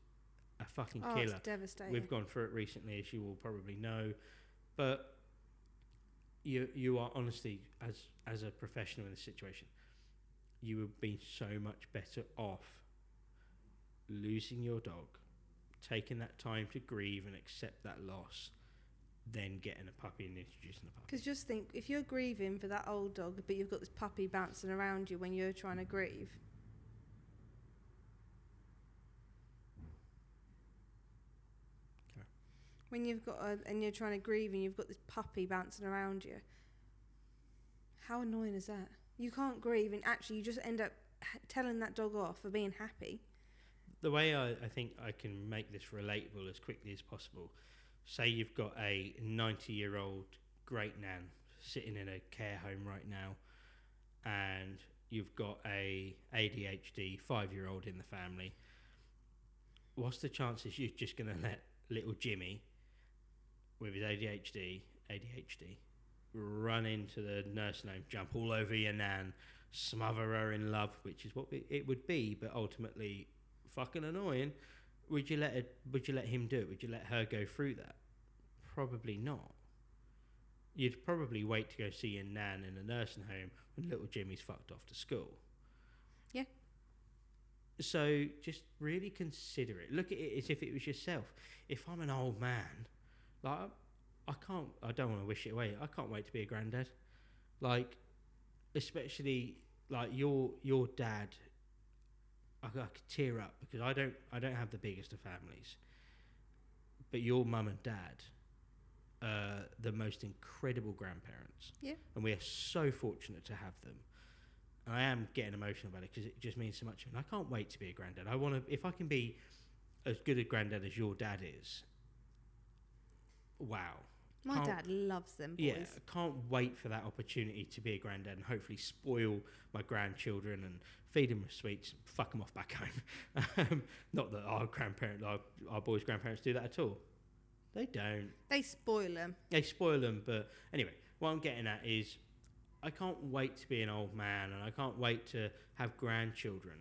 a fucking killer. It's devastating. We've gone through it recently, as you will probably know, but you are honestly, as a professional in this situation, you would be so much better off losing your dog, taking that time to grieve and accept that loss, than getting a puppy and introducing a puppy. Because just think, if you're grieving for that old dog, but you've got this puppy bouncing around you when you're trying to grieve, When you've got and you're trying to grieve and you've got this puppy bouncing around you. How annoying is that? You can't grieve and actually you just end up telling that dog off for being happy. The way I think I can make this relatable as quickly as possible, say you've got a 90-year-old great nan sitting in a care home right now, and you've got a ADHD 5-year-old in the family. What's the chances you're just going to let little Jimmy with his ADHD run into the nursing home, jump all over your nan, smother her in love, which is what it would be, but ultimately fucking annoying? Would you let him do it? Would you let her go through that? Probably not. You'd probably wait to go see your nan in a nursing home when little Jimmy's fucked off to school. Yeah. So just really consider it. Look at it as if it was yourself. If I'm an old man, like I don't want to wish it away. I can't wait to be a granddad. Like, especially like your dad. I could tear up because I don't have the biggest of families, but your mum and dad are the most incredible grandparents. Yeah. And we are so fortunate to have them. And I am getting emotional about it because it just means so much. And I can't wait to be a granddad. I want to, if I can be as good a granddad as your dad is. Wow. My dad loves them boys. Yeah, I can't wait for that opportunity to be a granddad and hopefully spoil my grandchildren and feed them with sweets, fuck them off back home. Not that our boys' grandparents do that at all. They don't. They spoil them. They spoil them, but anyway, what I'm getting at is I can't wait to be an old man and I can't wait to have grandchildren.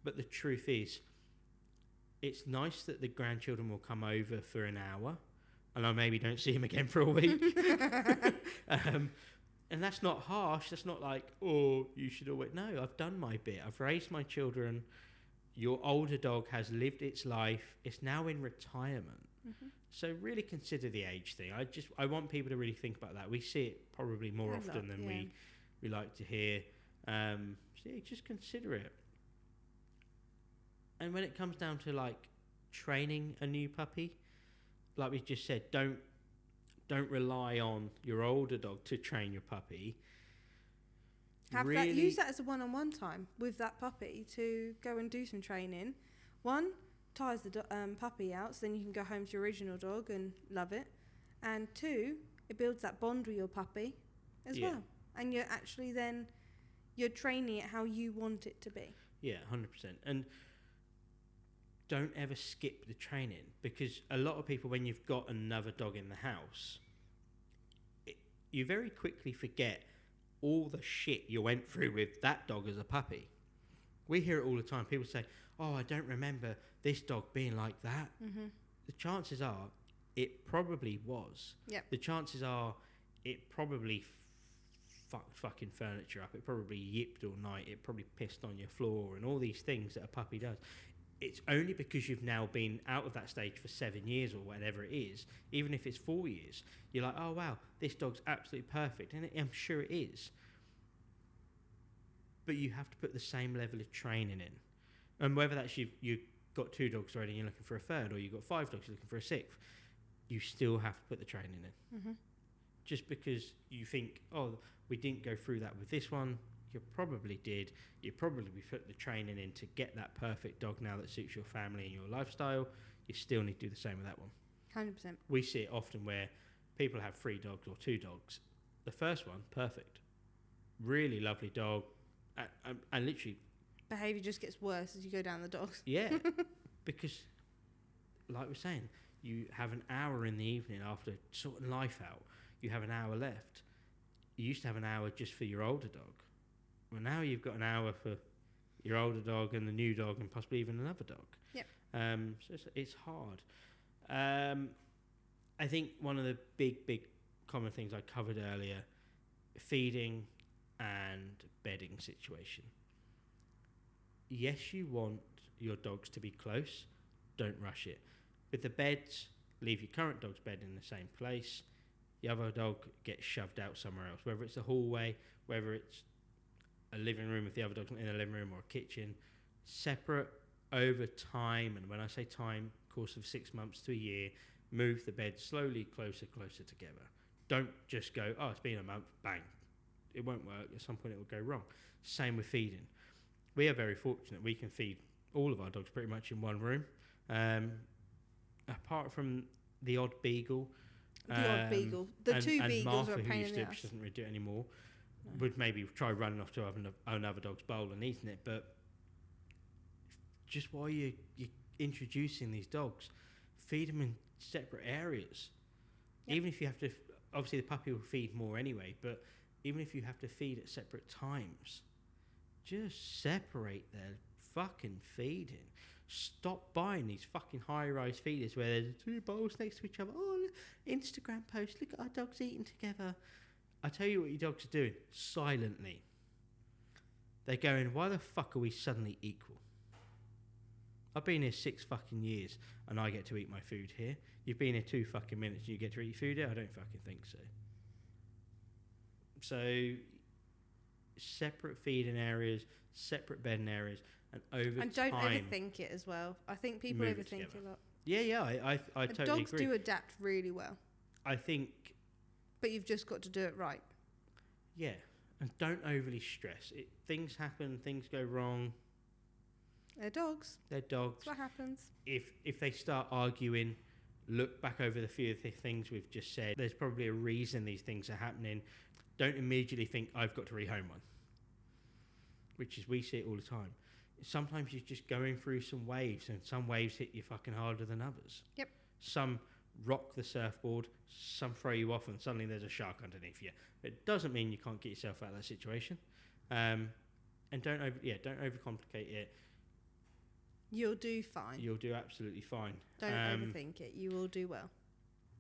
But the truth is, it's nice that the grandchildren will come over for an hour and I maybe don't see him again for a week. And that's not harsh. That's not like, oh, you should always... No, I've done my bit. I've raised my children. Your older dog has lived its life. It's now in retirement. Mm-hmm. So really consider the age thing. I want people to really think about that. We see it probably more often than we like to hear. So yeah, just consider it. And when it comes down to like training a new puppy, like we just said, don't rely on your older dog to train your puppy. Use that as a one-on-one time with that puppy to go and do some training. One, tires the puppy out, so then you can go home to your original dog and love it. And two, it builds that bond with your puppy as well. And you're actually then you're training it how you want it to be. Yeah, 100%. And don't ever skip the training, because a lot of people, when you've got another dog in the house, you very quickly forget all the shit you went through with that dog as a puppy. We hear it all the time. People say, oh, I don't remember this dog being like that. Mm-hmm. The chances are it probably was. Yep. The chances are it probably fucked fucking furniture up. It probably yipped all night. It probably pissed on your floor and all these things that a puppy does. It's only because you've now been out of that stage for 7 years or whatever it is, even if it's 4 years, you're like, oh, wow, this dog's absolutely perfect. And I'm sure it is. But you have to put the same level of training in. And whether that's you've got 2 dogs already and you're looking for a third, or you've got 5 dogs, you're looking for a 6th, you still have to put the training in. Mm-hmm. Just because you think, oh, we didn't go through that with this one, you probably did. You probably put the training in to get that perfect dog now that suits your family and your lifestyle. You still need to do the same with that one. 100%. We see it often where people have 3 dogs or 2 dogs. The first one, perfect. Really lovely dog. And literally... behaviour just gets worse as you go down the dogs. Yeah. Because, like we're saying, you have an hour in the evening after sorting life out. You have an hour left. You used to have an hour just for your older dog. Well, now you've got an hour for your older dog and the new dog and possibly even another dog. Yep. So it's hard. I think one of the big common things I covered earlier, feeding and bedding situation. Yes, you want your dogs to be close. Don't rush it. With the beds, leave your current dog's bed in the same place. The other dog gets shoved out somewhere else, whether it's a hallway, whether it's a living room if the other dog's in a living room, or a kitchen. Separate over time, and when I say time, course of 6 months to a year, Move the bed slowly closer together. Don't just go, oh, it's been a month, bang. It won't work. At some point it will go wrong. Same with feeding. We are very fortunate. We can feed all of our dogs pretty much in one room. Apart from the odd beagle. The two and beagles Martha, are a who pain used in the to, ass. she doesn't really do it anymore, No. would maybe try running off to another dog's bowl and eating it. But just while you're introducing these dogs, feed them in separate areas. Yep. Even if you have to, obviously the puppy will feed more anyway, but even if you have to feed at separate times, just separate their fucking feeding. Stop buying these fucking high-rise feeders where there's 2 bowls next to each other. Oh, look, Instagram post, look at our dogs eating together. I tell you what your dogs are doing, silently. They're going, why the fuck are we suddenly equal? I've been here 6 fucking years and I get to eat my food here. You've been here 2 fucking minutes and you get to eat your food here? I don't fucking think so. So, separate feeding areas, separate bedding areas, and over And time... don't overthink it as well. I think people move it overthink together. a lot. Yeah, I The totally dogs agree. do adapt really well, I think, but you've just got to do it right. yeah, and don't overly stress. Things happen, things go wrong. They're dogs. They're dogs. That's what happens. If they start arguing, look back over the few of the things we've just said. There's probably a reason these things are happening. Don't immediately think, I've got to rehome one. Which is, we see it all the time. Sometimes you're just going through some waves, and some waves hit you fucking harder than others. Yep. Some rock the surfboard, some throw you off, and suddenly there's a shark underneath you. It doesn't mean you can't get yourself out of that situation. And don't overcomplicate it. You'll do fine. You'll do absolutely fine. Don't overthink it. You will do well.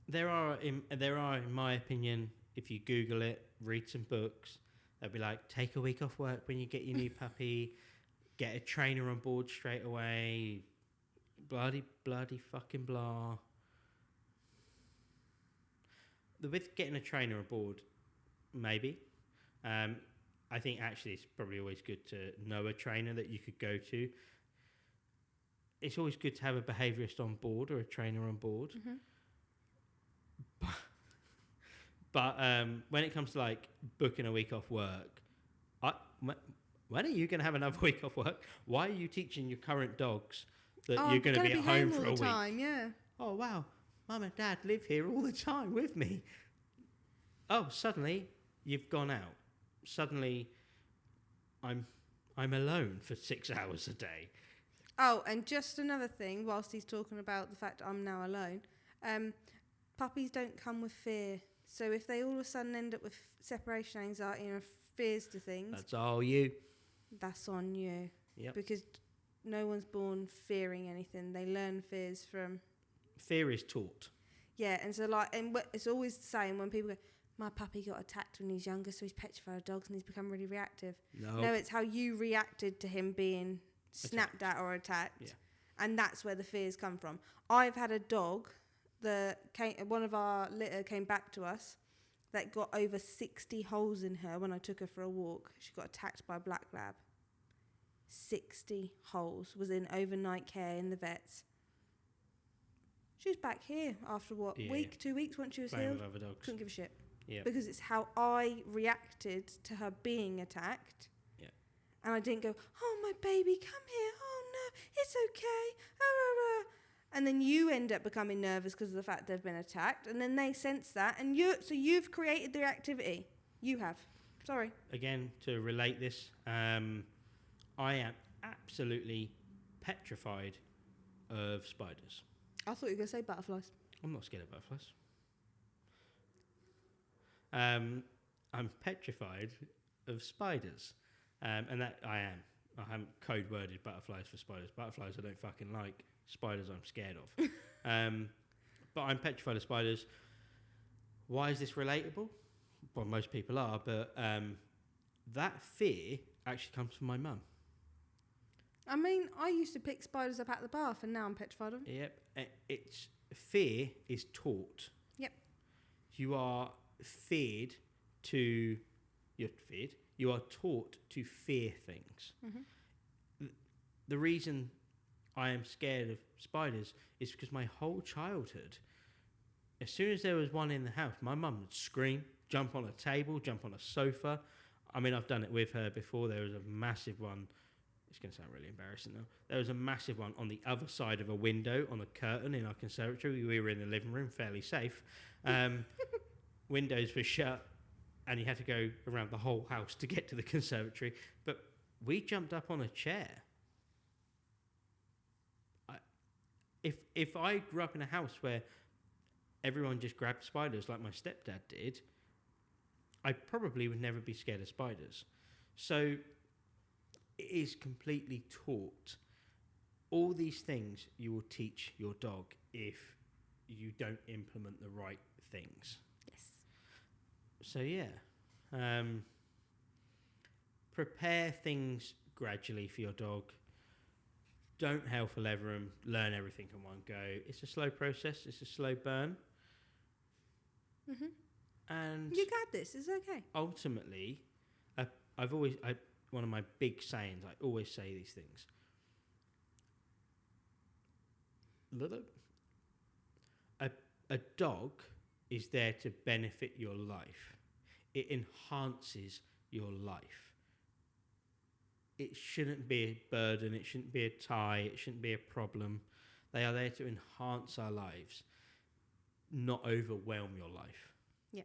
There are, in my opinion, if you Google it, read some books, they'll be like, take a week off work when you get your new puppy, get a trainer on board straight away, bloody fucking blah. With getting a trainer on board, maybe. I think actually it's probably always good to know a trainer that you could go to. It's always good to have a behaviourist on board or a trainer on board. Mm-hmm. But when it comes to like booking a week off work, when are you going to have another week off work? Why are you teaching your current dogs that you're going to be at home for a week? Time, yeah. Oh wow, Mum and Dad live here all the time with me. Oh, suddenly you've gone out. Suddenly I'm alone for 6 hours a day. Oh, and just another thing, whilst he's talking about the fact I'm now alone, puppies don't come with fear. So if they all of a sudden end up with separation anxiety and fears to things, That's all you. that's on you. Yep. Because no one's born fearing anything. They learn fears from... Fear is taught. Yeah, and so like, and it's always the same when people go, my puppy got attacked when he was younger, so he's petrified of dogs and he's become really reactive. No, it's how you reacted to him being snapped at or attacked. Yeah. And that's where the fears come from. I've had a dog that came, one of our litter came back to us that got over 60 holes in her when I took her for a walk. She got attacked by a black lab. 60 holes, was in overnight care in the vets. She was back here after week, 2 weeks once she was Playing healed. with other dogs. Couldn't give a shit. Yeah. Because it's how I reacted to her being attacked. Yeah. And I didn't go, oh, my baby, come here. Oh, no, it's okay. And then you end up becoming nervous because of the fact they've been attacked. And then they sense that. And you've created the activity. You have. Sorry. Again, to relate this, I am absolutely petrified of spiders. I thought you were going to say butterflies. I'm not scared of butterflies. I'm petrified of spiders. And that I am. I haven't code worded butterflies for spiders. Butterflies I don't fucking like. Spiders I'm scared of. But I'm petrified of spiders. Why is this relatable? Well, most people are, but that fear actually comes from my mum. I mean, I used to pick spiders up at the bath and now I'm petrified of them. Yep. It's fear is taught. Yep. You are feared to... You're feared. You are taught to fear things. Mm-hmm. The reason I am scared of spiders is because my whole childhood as soon as there was one in the house, my mum would scream, jump on a table, jump on a sofa. I mean, I've done it with her before. There was a massive one. It's going to sound really embarrassing now. There was a massive one on the other side of a window on a curtain in our conservatory. We were in the living room, fairly safe. Windows were shut, and you had to go around the whole house to get to the conservatory. But we jumped up on a chair. If I grew up in a house where everyone just grabbed spiders like my stepdad did, I probably would never be scared of spiders. So it is completely taught. All these things you will teach your dog if you don't implement the right things. Yes. So yeah, prepare things gradually for your dog. Don't hell for leather and learn everything in one go. It's a slow process. It's a slow burn. Mm-hmm. And you got this. It's okay. Ultimately, one of my big sayings, I always say these things. A dog is there to benefit your life. It enhances your life. It shouldn't be a burden. It shouldn't be a tie. It shouldn't be a problem. They are there to enhance our lives, not overwhelm your life. Yeah.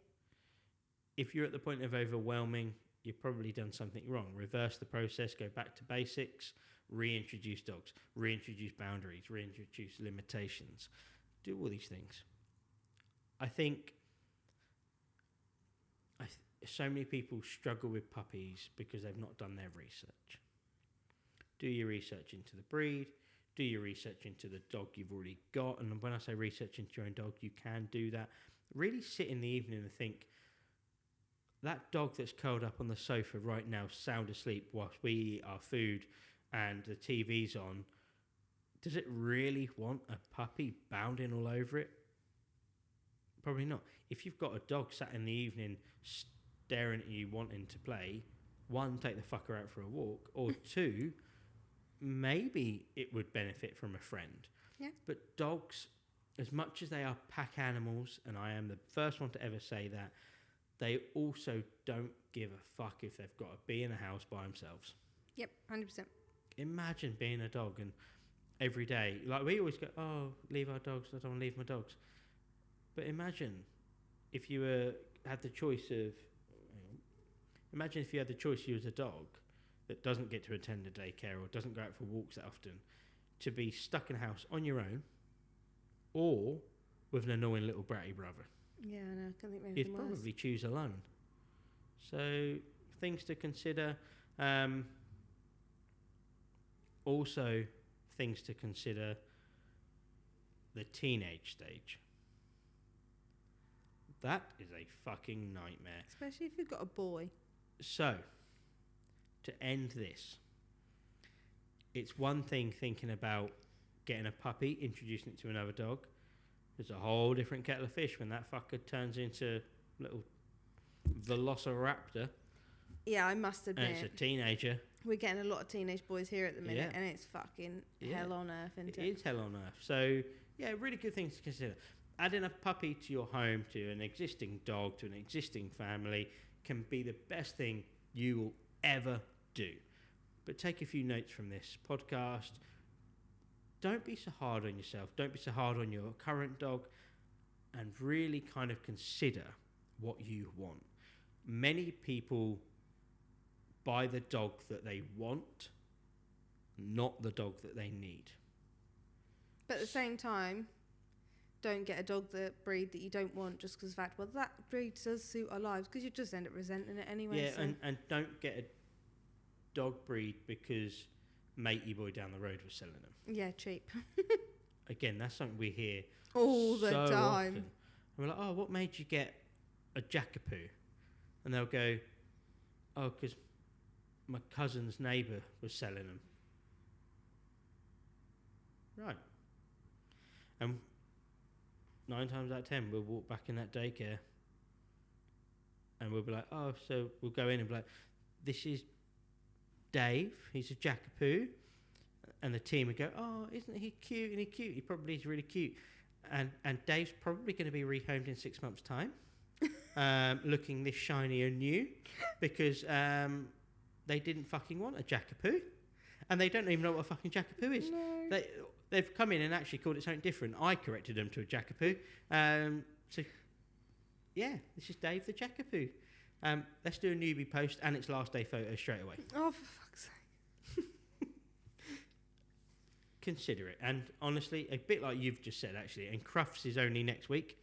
If you're at the point of overwhelming, you've probably done something wrong. Reverse the process, go back to basics, reintroduce dogs, reintroduce boundaries, reintroduce limitations. Do all these things. I think so many people struggle with puppies because they've not done their research. Do your research into the breed. Do your research into the dog you've already got. And when I say research into your own dog, you can do that. Really sit in the evening and think, that dog that's curled up on the sofa right now, sound asleep whilst we eat our food and the TV's on, does it really want a puppy bounding all over it? Probably not. If you've got a dog sat in the evening staring at you wanting to play, one, take the fucker out for a walk, or two, maybe it would benefit from a friend. Yeah. But dogs, as much as they are pack animals, and I am the first one to ever say that, they also don't give a fuck if they've got to be in a house by themselves. Yep, 100%. Imagine being a dog and every day, like we always go, oh, leave our dogs, I don't want to leave my dogs. But imagine if you had the choice of, imagine if you had the choice, you as a dog that doesn't get to attend a daycare or doesn't go out for walks that often, to be stuck in a house on your own or with an annoying little bratty brother. Yeah, I know. I can't think of anything You'd worse. probably choose alone. So things to consider. Also, things to consider, the teenage stage. That is a fucking nightmare. Especially if you've got a boy. So, to end this, it's one thing thinking about getting a puppy, introducing it to another dog. There's a whole different kettle of fish when that fucker turns into a little velociraptor. Yeah, I must admit. And it's a teenager. We're getting a lot of teenage boys here at the minute, Yeah. and it's fucking hell on earth, isn't it? It is hell on earth. So, yeah, really good things to consider. Adding a puppy to your home, to an existing dog, to an existing family, can be the best thing you will ever do. But take a few notes from this podcast. Don't be so hard on yourself. Don't be so hard on your current dog, and really kind of consider what you want. Many people buy the dog that they want, not the dog that they need. But at the same time, don't get a dog that breed that you don't want just because of the fact, well, that breed does suit our lives, because you just end up resenting it anyway. Yeah, so. and don't get a dog breed because matey boy down the road was selling them. Yeah, cheap. Again, that's something we hear All the so time. often. And we're like, oh, what made you get a Jackapoo? And they'll go, oh, because my cousin's neighbour was selling them. Right. And 9 times out of 10, we'll walk back in that daycare and we'll be like, oh, so we'll go in and be like, this is Dave, he's a Jackapoo. And the team would go, oh, isn't he cute? Isn't he cute? He probably is really cute. and Dave's probably going to be rehomed in 6 months' time, looking this shiny and new, because they didn't fucking want a jackapoo, and they don't even know what a fucking jackapoo is. No. They've come in and actually called it something different. I corrected them to a jackapoo. So, yeah, this is Dave the jackapoo. Let's do a newbie post and its last day photo straight away. Oh, for fuck's sake. Consider it. And honestly, a bit like you've just said, actually, and Crufts is only next week.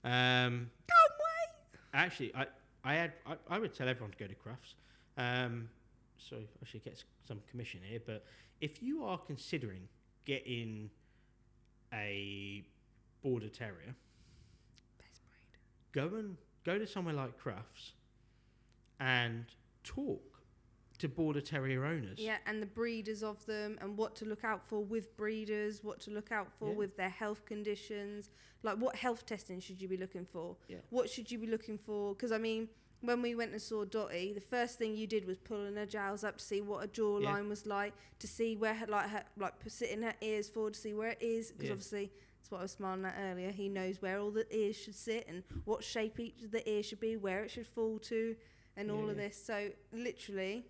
Can't wait. Actually, I would tell everyone to go to Crufts. So I should get some commission here. But if you are considering getting a border terrier, Best breed. go to somewhere like Crufts and talk to border terrier owners. Yeah, and the breeders of them, and what to look out for with breeders, what to look out for with their health conditions. Like, what health testing should you be looking for? Yeah. What should you be looking for? Because, I mean, when we went and saw Dottie, the first thing you did was pulling her jowls up to see what her jawline was like, to see where her sitting her ears forward, to see where it is. Because obviously, that's what I was smiling at earlier. He knows where all the ears should sit and what shape each of the ears should be, where it should fall to, and all of this. So, literally,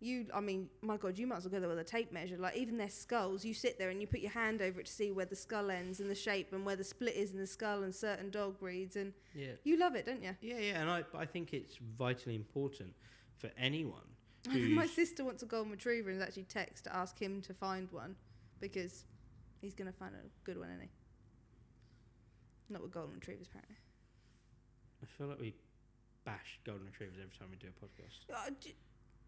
my God, you might as well go there with a tape measure. Like, even their skulls, you sit there and you put your hand over it to see where the skull ends and the shape and where the split is in the skull and certain dog breeds. And you love it, don't you? Yeah, and I think it's vitally important for anyone. My sister wants a golden retriever and actually text to ask him to find one, because he's going to find a good one, isn't he? Not with golden retrievers, apparently. I feel like we bash golden retrievers every time we do a podcast.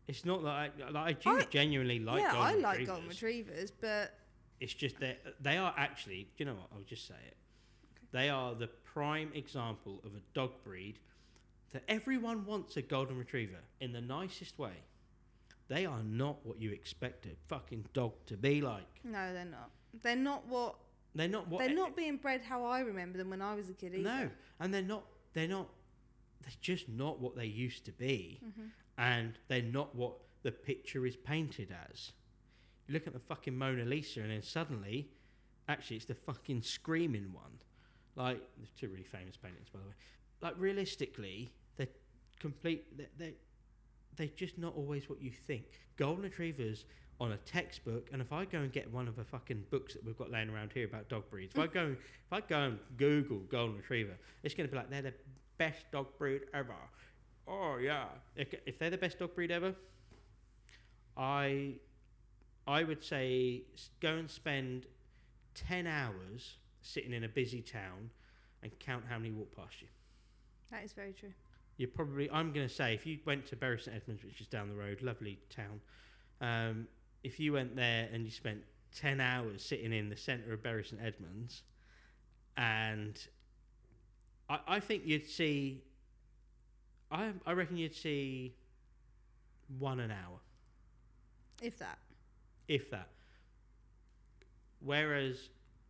It's not that I genuinely like golden retrievers. Yeah, I like golden retrievers, but it's just that they are actually, do you know what, I'll just say it. Okay. They are the prime example of a dog breed that everyone wants a golden retriever in the nicest way. They are not what you expect a fucking dog to be like. No, they're not. They're not being bred how I remember them when I was a kid either. No, and they're just not what they used to be. Mm-hmm. And they're not what the picture is painted as. You look at the fucking Mona Lisa and then suddenly, actually it's the fucking screaming one. Like, there's two really famous paintings, by the way. Like, realistically, they're just not always what you think. Golden retrievers on a textbook, and if I go and get one of the fucking books that we've got laying around here about dog breeds, if I go and Google golden retriever, it's going to be like, they're the best dog breed ever. Oh yeah! If they're the best dog breed ever, I would say go and spend 10 hours sitting in a busy town and count how many walk past you. That is very true. I'm going to say, if you went to Bury St Edmunds, which is down the road, lovely town, if you went there and you spent 10 hours sitting in the centre of Bury St Edmunds, and I think you'd see. I reckon you'd see 1 an hour. If that. Whereas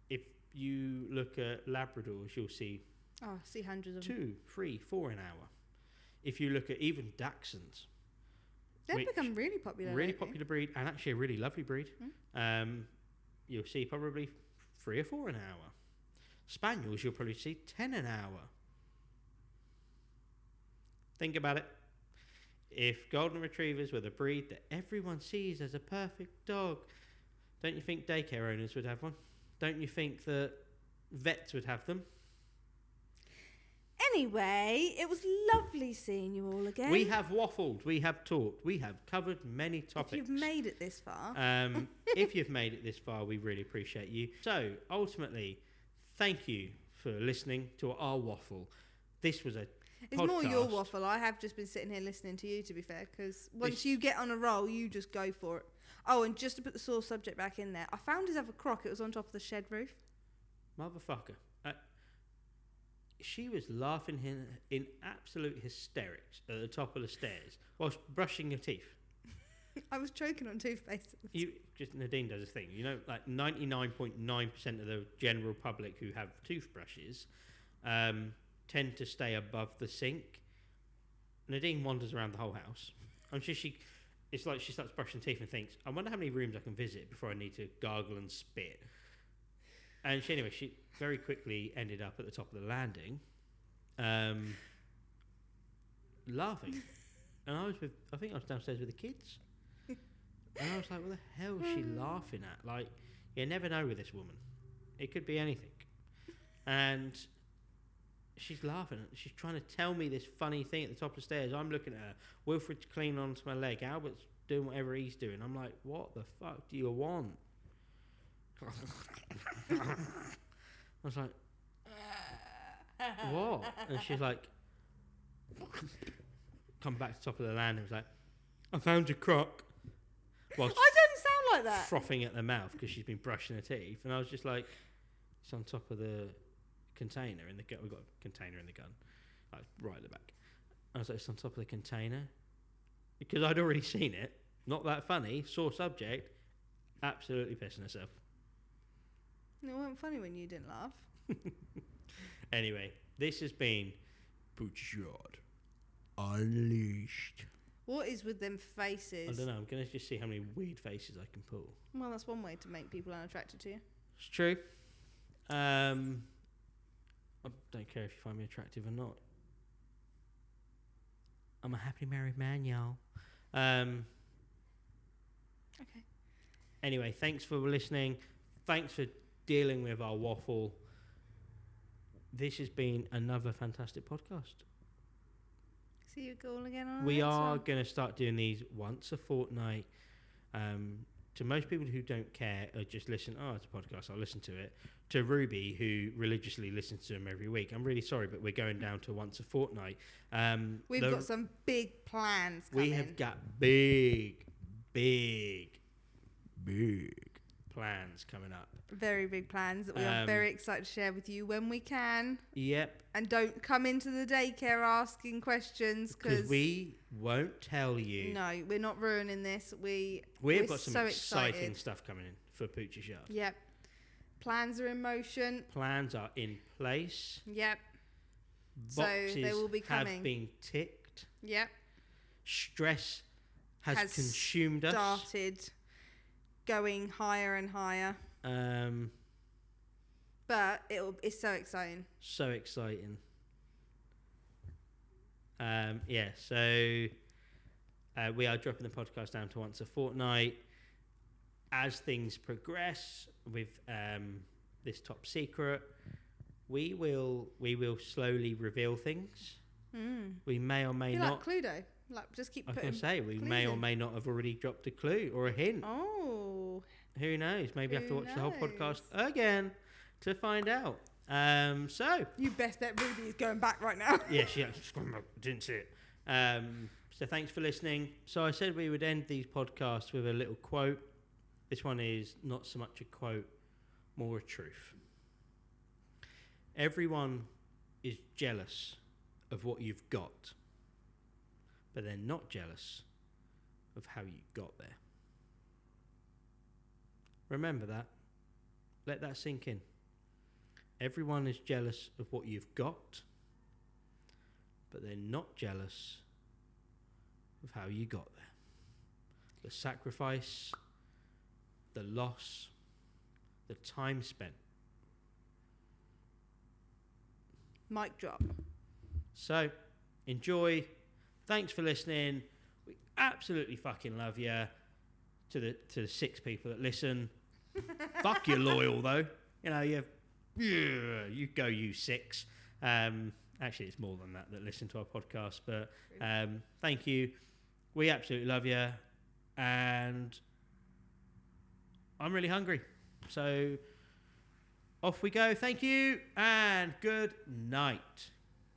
if you look at Labradors, you'll see... I see hundreds of 2, 3, 4 an hour. If you look at even Dachshunds... They've become really popular. Really popular breed, and actually a really lovely breed. You'll see probably 3 or 4 an hour. Spaniels, you'll probably see 10 an hour. Think about it. If golden retrievers were the breed that everyone sees as a perfect dog, don't you think daycare owners would have one? Don't you think that vets would have them? Anyway, it was lovely seeing you all again. We have waffled, we have talked, we have covered many topics. If you've made it this far. If you've made it this far, we really appreciate you. So, ultimately, thank you for listening to our waffle. This was a It's more your waffle. I have just been sitting here listening to you, to be fair, because once you get on a roll, you just go for it. Oh, and just to put the sore subject back in there, I found his other croc. It was on top of the shed roof. Motherfucker. She was laughing in absolute hysterics at the top of the stairs whilst brushing her teeth. I was choking on toothpaste. Nadine does a thing. You know, like 99.9% of the general public who have toothbrushes tend to stay above the sink. Nadine wanders around the whole house. It's like she starts brushing teeth and thinks, I wonder how many rooms I can visit before I need to gargle and spit. And she very quickly ended up at the top of the landing, laughing. And I think I was downstairs with the kids. And I was like, what the hell is she laughing at? Like, you never know with this woman. It could be anything. And she's laughing. She's trying to tell me this funny thing at the top of the stairs. I'm looking at her. Wilfred's clinging onto my leg. Albert's doing whatever he's doing. I'm like, what the fuck do you want? I was like, what? And she's like, come back to the top of the land and was like, I found your crock. Whilst I don't sound like that. frothing at the mouth because she's been brushing her teeth. And I was just like, it's on top of the container in the gun. We've got a container in the gun, like right at the back. I was like, it's on top of the container. Because I'd already seen it. Not that funny. Sore subject. Absolutely pissing herself. It wasn't funny when you didn't laugh. Anyway, this has been Pooch Unleashed. What is with them I faces? don't know. I'm going to just see how many weird faces I can pull. Well, that's one way to make people unattracted to you. It's true. I don't care if you find me attractive or not. I'm a happily married man, y'all. Okay. Anyway, thanks for listening. Thanks for dealing with our waffle. This has been another fantastic podcast. See you all again on We the next are one. going to start doing these once a fortnight. To most people who don't care or just listen, it's a podcast, I'll listen to it. To Ruby, who religiously listens to them every week, I'm really sorry, but we're going down to once a fortnight. We've got some big plans coming. We have got big plans coming up. Very big plans that we are very excited to share with you when we can. Yep. And don't come into the daycare asking questions Because we won't tell you. No, we're not ruining this. We've got some so exciting stuff coming in for Pooch's Yard. Yep. Plans are in motion. Plans are in place. Yep. Boxes so they will be coming. have been ticked. Yep. Stress has consumed us. Started going higher and higher. But it's so exciting. So exciting. So we are dropping the podcast down to once a fortnight. As things progress with this top secret, we will slowly reveal things. We may or may not. Like Cluedo. Like, just keep putting. I was going to say, we may or may not have already dropped a clue or a hint. Oh. Who knows? Maybe I have to watch the whole knows? podcast again to find out. So You best bet Ruby is going back right now. yeah, she didn't see it. So thanks for listening. So I said we would end these podcasts with a little quote. This one is not so much a quote, more a truth. Everyone is jealous of what you've got, but they're not jealous of how you got there. Remember that. Let that sink in. Everyone is jealous of what you've got, but they're not jealous of how you got there. The sacrifice, the loss, the time spent. Mic drop. So, enjoy. Thanks for listening. We absolutely fucking love you. To the 6 people that listen. Fuck you're loyal though. You know, you go you 6. Actually, it's more than that listen to our podcast. But thank you. We absolutely love you. And I'm really hungry. So off we go. Thank you. And good night.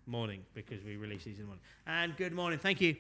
Morning, because we release these in the morning. And good morning. Thank you.